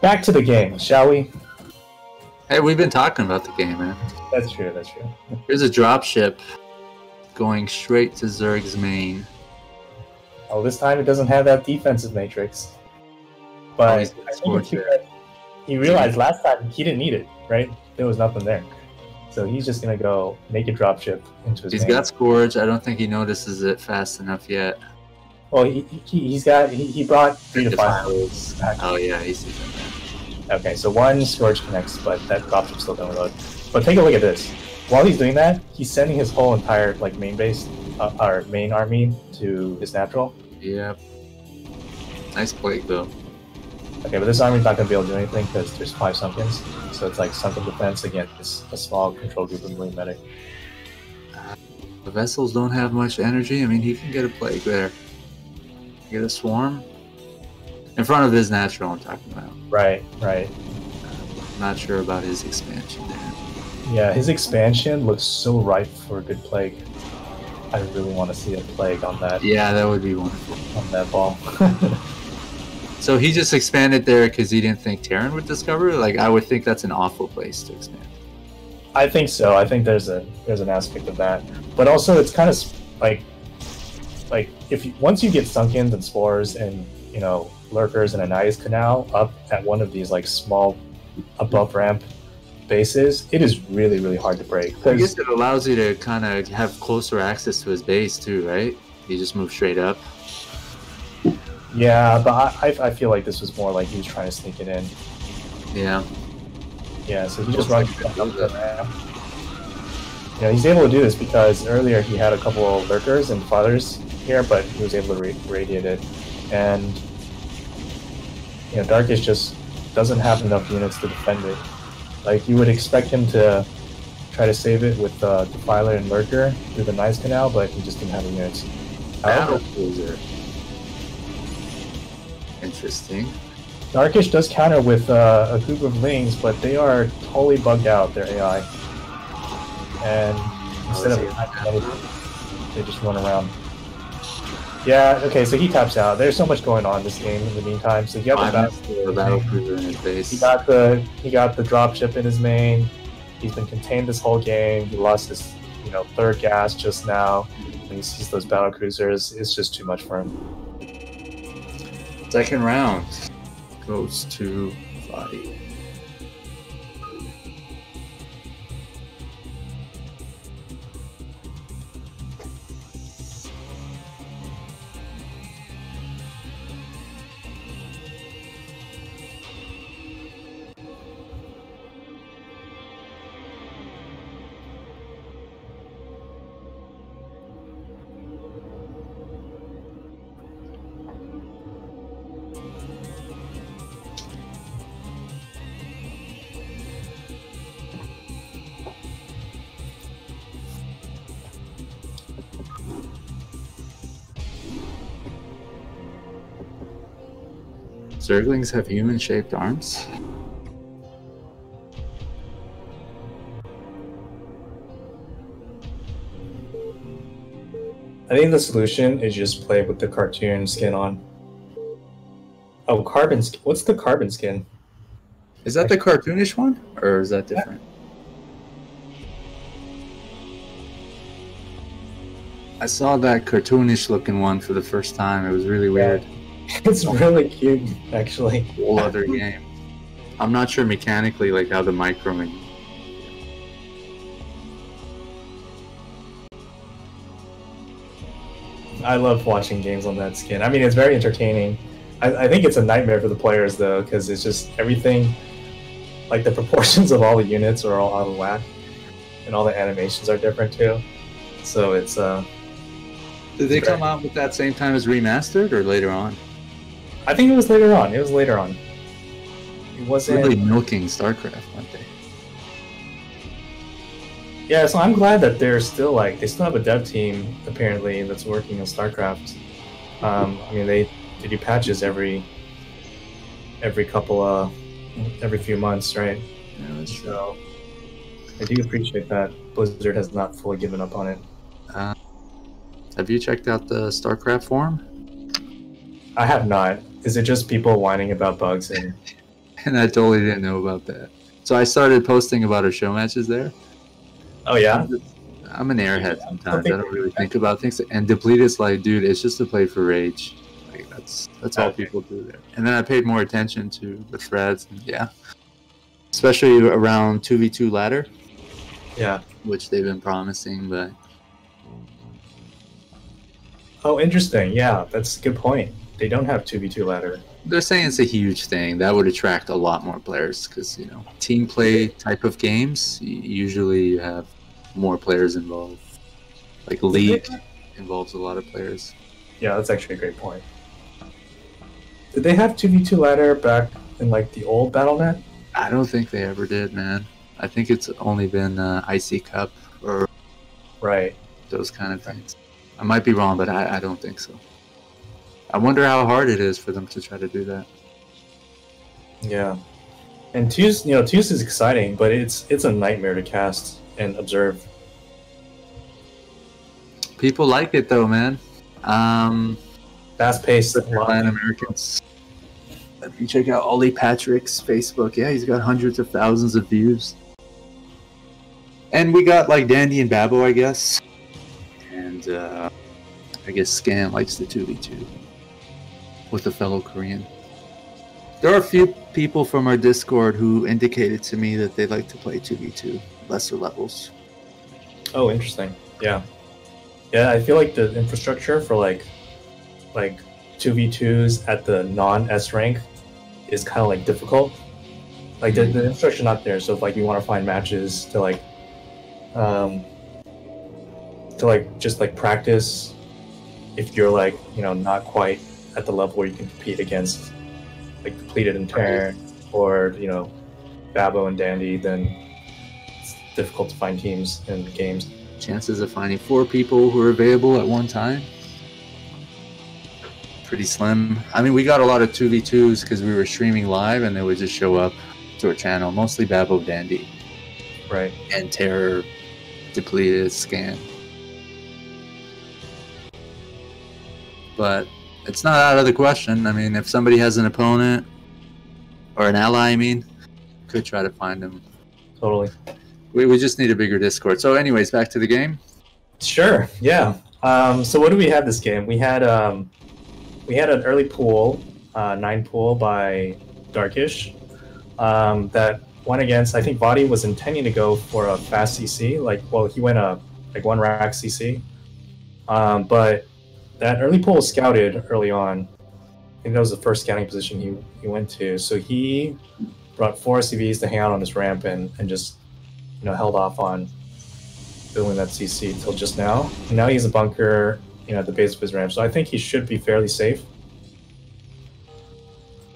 Back to the game, shall we? Hey, we've been talking about the game, man. That's true. That's true. Here's a dropship going straight to Zerg's main. Oh, this time it doesn't have that defensive matrix. But I think he realized last time he didn't need it, right? There was nothing there. So he's just going to go make a dropship into his main. He's got Scourge. I don't think he notices it fast enough yet. Well, he brought 3 to 5 Defiles. Oh yeah, he sees that. Okay, so one Scourge connects, but that dropship still don't reload. But take a look at this. While he's doing that, he's sending his whole entire like main base, our main army to his natural. Yep. Nice plague though. Okay, but this army's not going to be able to do anything because there's 5 Sunkens. So it's like Sunken defense against a small control group of melee medic. The vessels don't have much energy. I mean, he can get a plague there. Get a swarm in front of his natural. I'm talking about. Right, right. I'm not sure about his expansion there. Yeah, his expansion looks so ripe for a good plague. I really want to see a plague on that. Yeah, that would be wonderful. On that ball. So he just expanded there because he didn't think Terran would discover it? Like, I would think that's an awful place to expand. I think so. I think there's an aspect of that, but also it's kind of like if once you get Sunkens and Spores and Lurkers and a Nai's Canal up at one of these like small above ramp bases, it is really hard to break. I guess it allows you to kind of have closer access to his base too, right? You just move straight up. Yeah, but I feel like this was more like he was trying to sneak it in. Yeah. Yeah, so he just runs up the ramp. He's able to do this because earlier he had a couple of Lurkers and Fathers here, but he was able to radiate it. And Darkysh just doesn't have enough units to defend it. Like, you would expect him to try to save it with Defiler and Lurker through the Nice Canal, but he just didn't have the units. Interesting. Darkysh does counter with a group of Lings, but they are totally bugged out, their AI. And instead of attacking anything, they just run around. Yeah, okay, so he taps out. There's so much going on this game in the meantime. So he got the battle cruiser in his base. He got the dropship in his main. He's been contained this whole game. He lost his third gas just now. When he sees those battle cruisers, it's just too much for him. Second round goes to Voddy. Zerglings have human-shaped arms? I think the solution is just play with the cartoon skin on. Oh, carbon skin. What's the carbon skin? Is that the cartoonish one? Or is that different? I saw that cartoonish looking one for the first time. It was really weird. It's really cute, actually. Whole other game. I'm not sure mechanically like how the microing. I love watching games on that skin. I mean, it's very entertaining. I think it's a nightmare for the players though, because it's just everything. Like the proportions of all the units are all out of whack, and all the animations are different too. So it's Did they come out with that same time as remastered or later on? I think it was later on. It was later on. It wasn't really milking StarCraft, aren't they? Yeah, so I'm glad that they're still they still have a dev team apparently that's working on StarCraft. I mean they do patches every few months, right? Yeah, that's true. So I do appreciate that Blizzard has not fully given up on it. Have you checked out the StarCraft forum? I have not. Is it just people whining about bugs and? And I totally didn't know about that. So I started posting about our show matches there. Oh yeah. I'm an airhead sometimes. I don't really think about things. And Depleted's like, dude, it's just to play for rage. Like that's all people do there. And then I paid more attention to the threads. And yeah, especially around 2v2 ladder. Yeah. Which they've been promising, but Oh, interesting. Yeah, that's a good point. They don't have 2v2 ladder. They're saying it's a huge thing. That would attract a lot more players because, you know, team play type of games, usually you have more players involved. Like League involves a lot of players. Yeah, that's actually a great point. Did they have 2v2 ladder back in like the old BattleNet? I don't think they ever did, man. I think it's only been IC Cup or Right. those kind of things. I might be wrong, but I don't think so. I wonder how hard it is for them to try to do that. Yeah. And Twos, you know, Twos is exciting, but it's a nightmare to cast and observe. People like it though, man. Fast-paced. Latin Americans. If you check out Ollie Patrick's Facebook, yeah, he's got hundreds of thousands of views. And we got like Dandy and Babbo, I guess. And I guess Scan likes the 2v2 with a fellow Korean. There are a few people from our Discord who indicated to me that they like to play 2v2, lesser levels. Oh, interesting. Yeah. Yeah, I feel like the infrastructure for like 2v2s at the non-S rank is kind of like difficult. Like the infrastructure not there, so if like you want to find matches to just like practice, if you're like, you know, not quite at the level where you can compete against like Depleted and Terran or, you know, Babbo and Dandy, then it's difficult to find teams and games. Chances of finding 4 people who are available at one time, pretty slim. I mean, we got a lot of 2v2s because we were streaming live and they would just show up to our channel, mostly Babbo, Dandy. Right. And Terror, Depleted, Scan. But it's not out of the question. I mean, if somebody has an opponent or an ally, I mean, could try to find them. Totally. We just need a bigger Discord. So anyways, back to the game. Sure, yeah. So what do we have this game? We had an early pool, 9 pool by Darkysh, that went against, I think Voddy was intending to go for a fast CC, he went like 1 rack CC. But that early pool was scouted early on. I think that was the first scouting position he went to. So he brought 4 SCVs to hang out on his ramp and just, you know, held off on building that CC until just now. And now he's a bunker, you know, at the base of his ramp. So I think he should be fairly safe.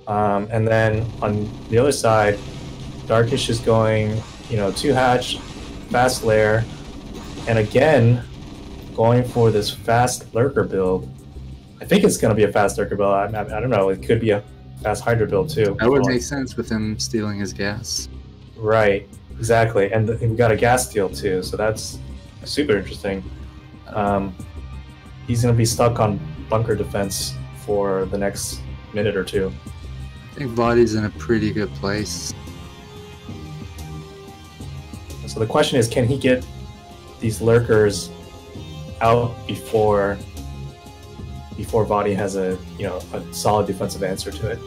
And then on the other side, Darkysh is going, you know, 2 hatch, fast lair, and again going for this fast lurker build. I think it's going to be a fast lurker build. I don't know. It could be a fast Hydra build too. That would make sense with him stealing his gas. Right. Exactly. And we got a gas steal too, so that's super interesting. He's going to be stuck on bunker defense for the next minute or 2. I think Voddy's in a pretty good place. So the question is, can he get these lurkers out before Voddy has a solid defensive answer to it?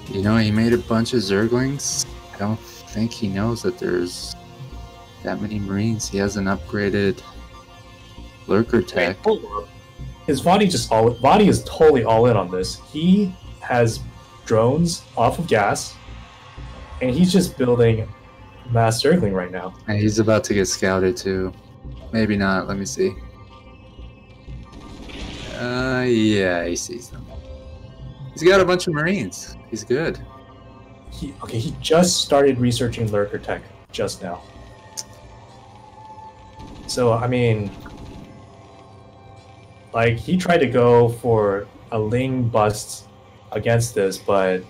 You know, he made a bunch of Zerglings. I don't think he knows that there's that many Marines. He hasn't upgraded lurker tech. Is Voddy Voddy is totally all in on this. He has drones off of gas, and he's just building mass Zergling right now. And he's about to get scouted too. Maybe not. Let me see. Yeah, he sees them. He's got a bunch of Marines. He's good. He just started researching lurker tech just now. So I mean, like, he tried to go for a Ling bust against this, but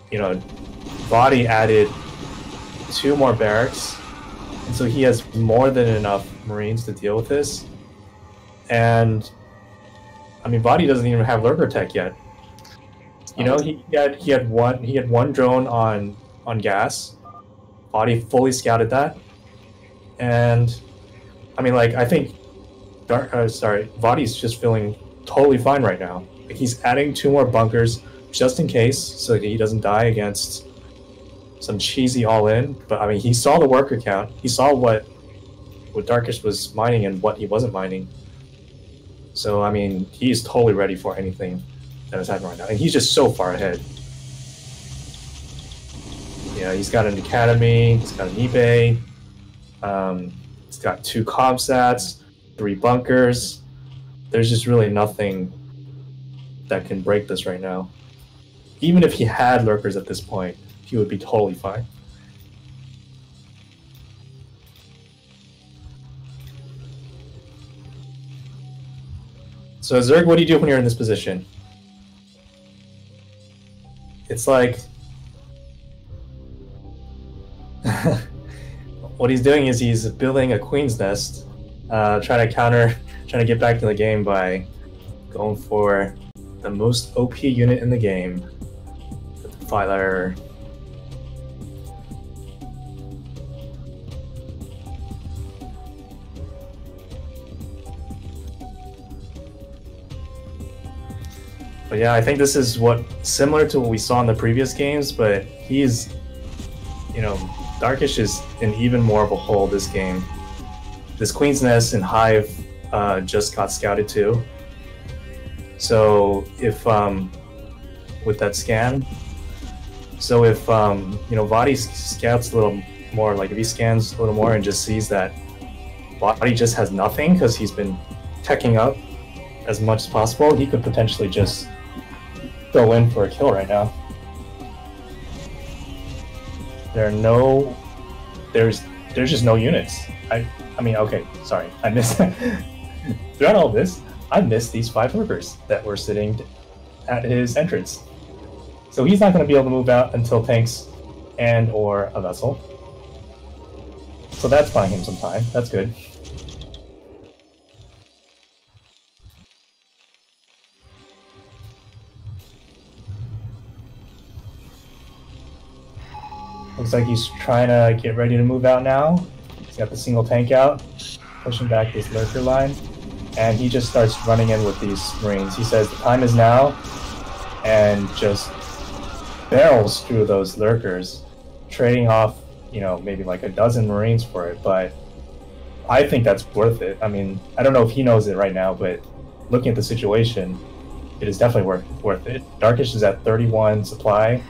you know, Voddy added 2 more barracks, and so he has more than enough Marines to deal with this. And I mean, Voddy doesn't even have lurker tech yet. You know, he had one drone on gas. Voddy fully scouted that, and I mean, like, I think Voddy's just feeling totally fine right now. Like, he's adding 2 more bunkers just in case, so that he doesn't die against some cheesy all-in. But I mean, he saw the worker count. He saw what what Darkysh was mining and what he wasn't mining. So, I mean, he's totally ready for anything that is happening right now. And he's just so far ahead. Yeah, he's got an academy, he's got an eBay, he's got 2 comsats, 3 bunkers. There's just really nothing that can break this right now. Even if he had lurkers at this point, he would be totally fine. So Zerg, what do you do when you're in this position? It's like... what he's doing is he's building a queen's nest, trying to get back to the game by going for the most OP unit in the game, the Defiler. But yeah, I think this is similar to what we saw in the previous games, but he's, Darkysh is in even more of a hole this game. This Queen's Nest and Hive just got scouted too. So if, with that scan, so if, Voddy scouts a little more, like if he scans a little more and just sees that Voddy just has nothing because he's been teching up as much as possible, he could potentially just go in for a kill right now. There's just no units. I mean, okay, sorry, I missed throughout all this, I missed these 5 lurkers that were sitting at his entrance. So he's not going to be able to move out until tanks and or a vessel. So that's buying him some time. That's good. Looks like he's trying to get ready to move out now. He's got the single tank out, pushing back this lurker line, and he just starts running in with these Marines. He says the time is now, and just barrels through those lurkers, trading off, maybe like a dozen Marines for it, but I think that's worth it. I mean, I don't know if he knows it right now, but looking at the situation, it is definitely worth it. Darkysh is at 31 supply.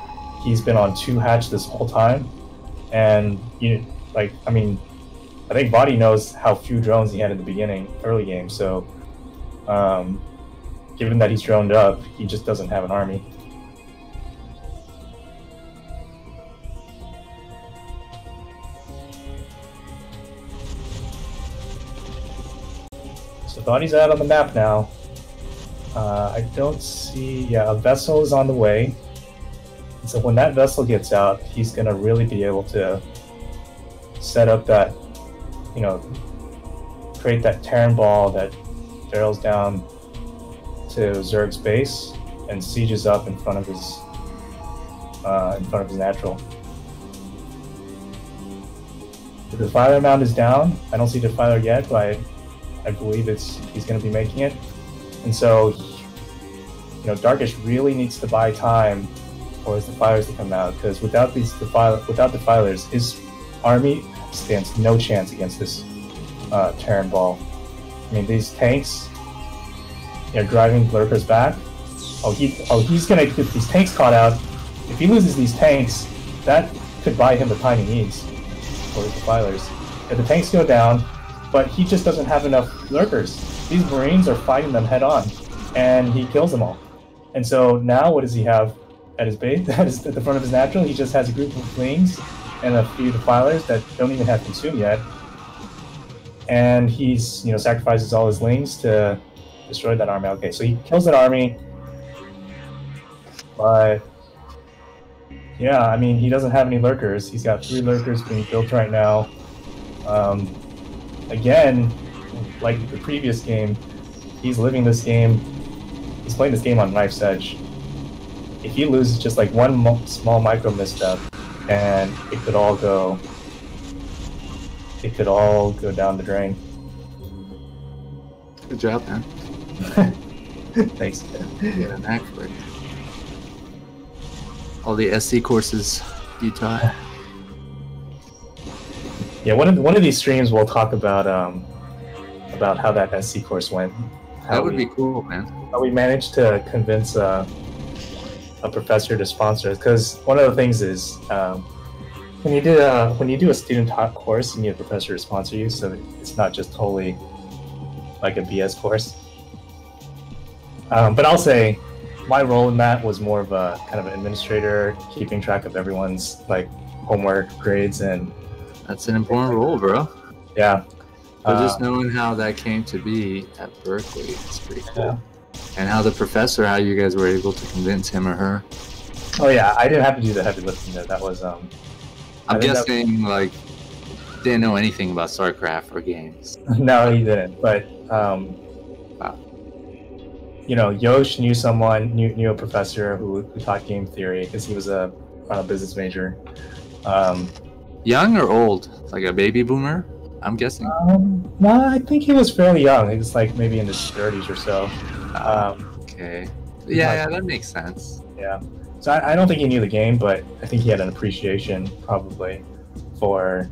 He's been on 2 hatch this whole time, and I think Voddy knows how few drones he had in the early game. So, given that he's droned up, he just doesn't have an army. So Voddy's out on the map now. I don't see. Yeah, a vessel is on the way. So when that vessel gets out, he's going to really be able to set up that, create that Terran ball that barrels down to Zerg's base and sieges up in front of his natural. The Defiler mound is down. I don't see Defiler yet, but I believe he's going to be making it. And so, Darkysh really needs to buy time for his Defilers to come out, because without Defilers, his army stands no chance against this Terran ball. I mean, these tanks, driving lurkers back. He's gonna get these tanks caught out. If he loses these tanks, that could buy him the time he needs for his Defilers. If the tanks go down, but he just doesn't have enough lurkers. These Marines are fighting them head on, and he kills them all. And so now, what does he have at his base? At the front of his natural, he just has a group of Lings and a few Defilers that don't even have consume yet. And he's, sacrifices all his Lings to destroy that army. Okay, so he kills that army, but yeah, I mean, he doesn't have any lurkers. He's got 3 lurkers being built right now. Again, like the previous game, he's living this game. He's playing this game on knife's edge. If he loses just like one small micro misstep, and it could all go down the drain. Good job, man. Thanks. You got an act for it. All the SC courses you taught. Yeah, one of these streams we'll talk about how that SC course went. That would be cool, man. How we managed to convince a professor to sponsor us, because one of the things is when you do a student taught course, you need a professor to sponsor you, so it's not just totally like a BS course. But I'll say my role in that was more of a kind of an administrator, keeping track of everyone's like homework, grades, and that's an important role, bro. Yeah. But just knowing how that came to be at Berkeley, it's pretty cool. Yeah. And how the professor, how you guys were able to convince him or her. Oh yeah, I didn't have to do the heavy lifting there. That was I'm guessing like didn't know anything about StarCraft or games. No, he didn't. But wow. You know, Yosh knew a professor who taught game theory because he was a business major. Young or old? Like a baby boomer? I'm guessing. No, I think he was fairly young. He was like maybe in his 30s or so. Okay. Yeah, that makes sense. Yeah. So I don't think he knew the game, but I think he had an appreciation probably for,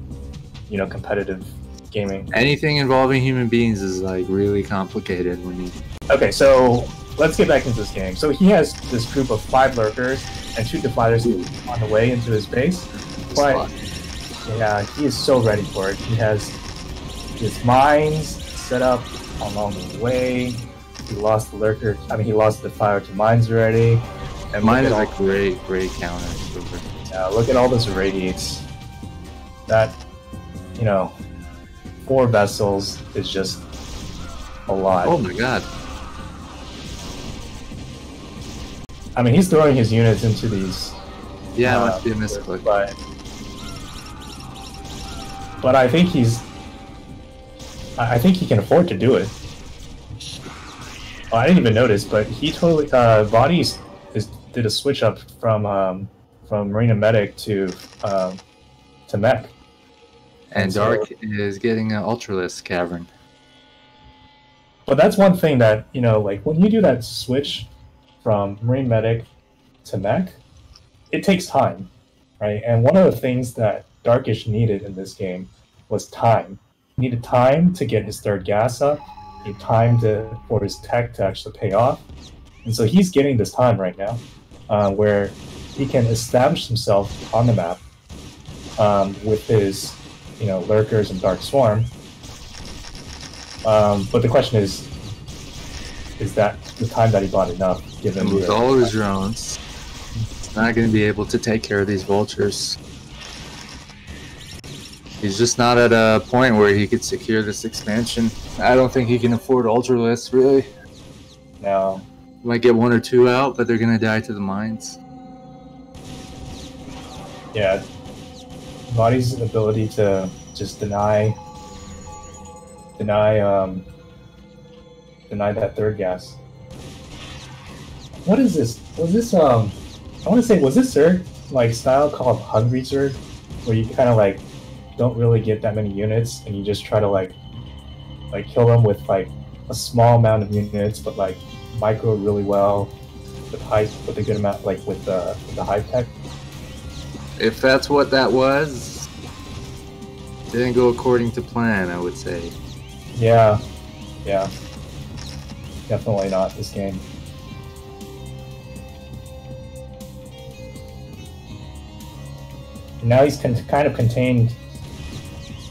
you know, competitive gaming. Anything involving human beings is like really complicated when you... Okay, so let's get back into this game. So he has this group of 5 lurkers and 2 defilers on the way into his base. But yeah, he is so ready for it. He has his mines set up along the way. He lost the lurker. I mean, he lost the fire to mines already. And mine is a great counter. Yeah, look at all those irradiates. That, you know, 4 vessels is just a lot. Oh my god. I mean, he's throwing his units into these. Yeah, it must be a misclick. But I think I think he can afford to do it. Oh, I didn't even notice, but he totally Voddy did a switch up from Marina Medic to mech. And Dark is getting an Ultralisk Cavern. But that's one thing that, you know, like when you do that switch from Marine Medic to mech, it takes time, right? And one of the things that Darkysh needed in this game was time. He needed time to get his 3rd gas up, he needed time for his tech to actually pay off. And so he's getting this time right now, where he can establish himself on the map with his, you know, lurkers and Dark Swarm. But the question is that the time that he bought enough, given with all his drones, he's not going to be able to take care of these vultures. He's just not at a point where he could secure this expansion. I don't think he can afford Ultralisk, really. No. Might get 1 or 2 out, but they're going to die to the mines. Yeah. Voddy's ability to just deny that 3rd gas. What is this? Was this I want to say, was this Zerg like style called Hungry Zerg, where you kind of like don't really get that many units and you just try to like kill them with like a small amount of units, but like micro really well with a good amount, like with the high tech. If that's what that was, didn't go according to plan, I would say. Yeah. Definitely not this game. And now he's kind of contained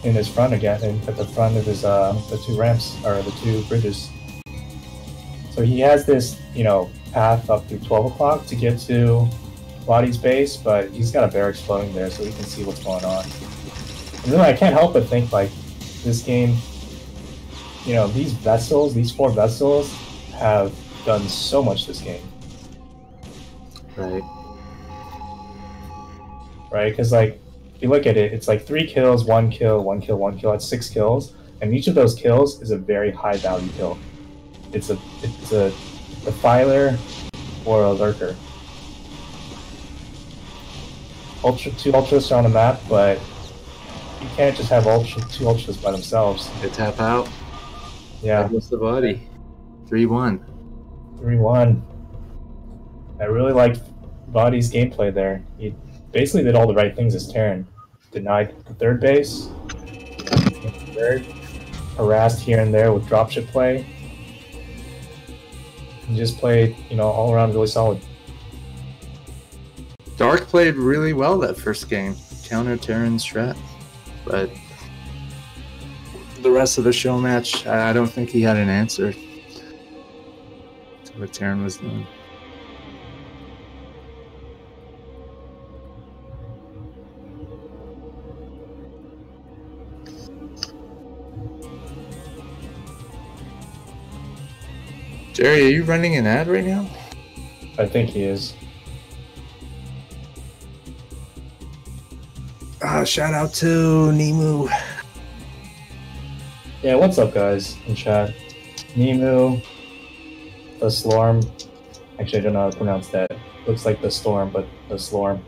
in his front again, at the front of his the 2 ramps, or the 2 bridges. So he has this, you know, path up through 12 o'clock to get to Voddy's base, but he's got a barracks floating there so he can see what's going on. And then I can't help but think, like, this game, you know, these 4 vessels have done so much this game. Right. Right? Because, like, if you look at it, it's like 3 kills, 1 kill, 1 kill, 1 kill. That's 6 kills. And each of those kills is a very high value kill. It's a defiler or a lurker. 2 ultras are on the map, but you can't just have 2 ultras by themselves. They tap out. Yeah. That was the Voddy. 3-1. 3-1. I really liked Voddy's gameplay there. He basically did all the right things as Terran. Denied the 3rd base, third, harassed here and there with dropship play. He just played, all around really solid. Dark played really well that first game, counter Terran's strat, but the rest of the show match, I don't think he had an answer to what Terran was doing. Jerry, are you running an ad right now? I think he is. Shout out to Nemu. Yeah, what's up, guys, in chat? Nemu, the Slorm. Actually, I don't know how to pronounce that. Looks like the Storm, but the Slorm.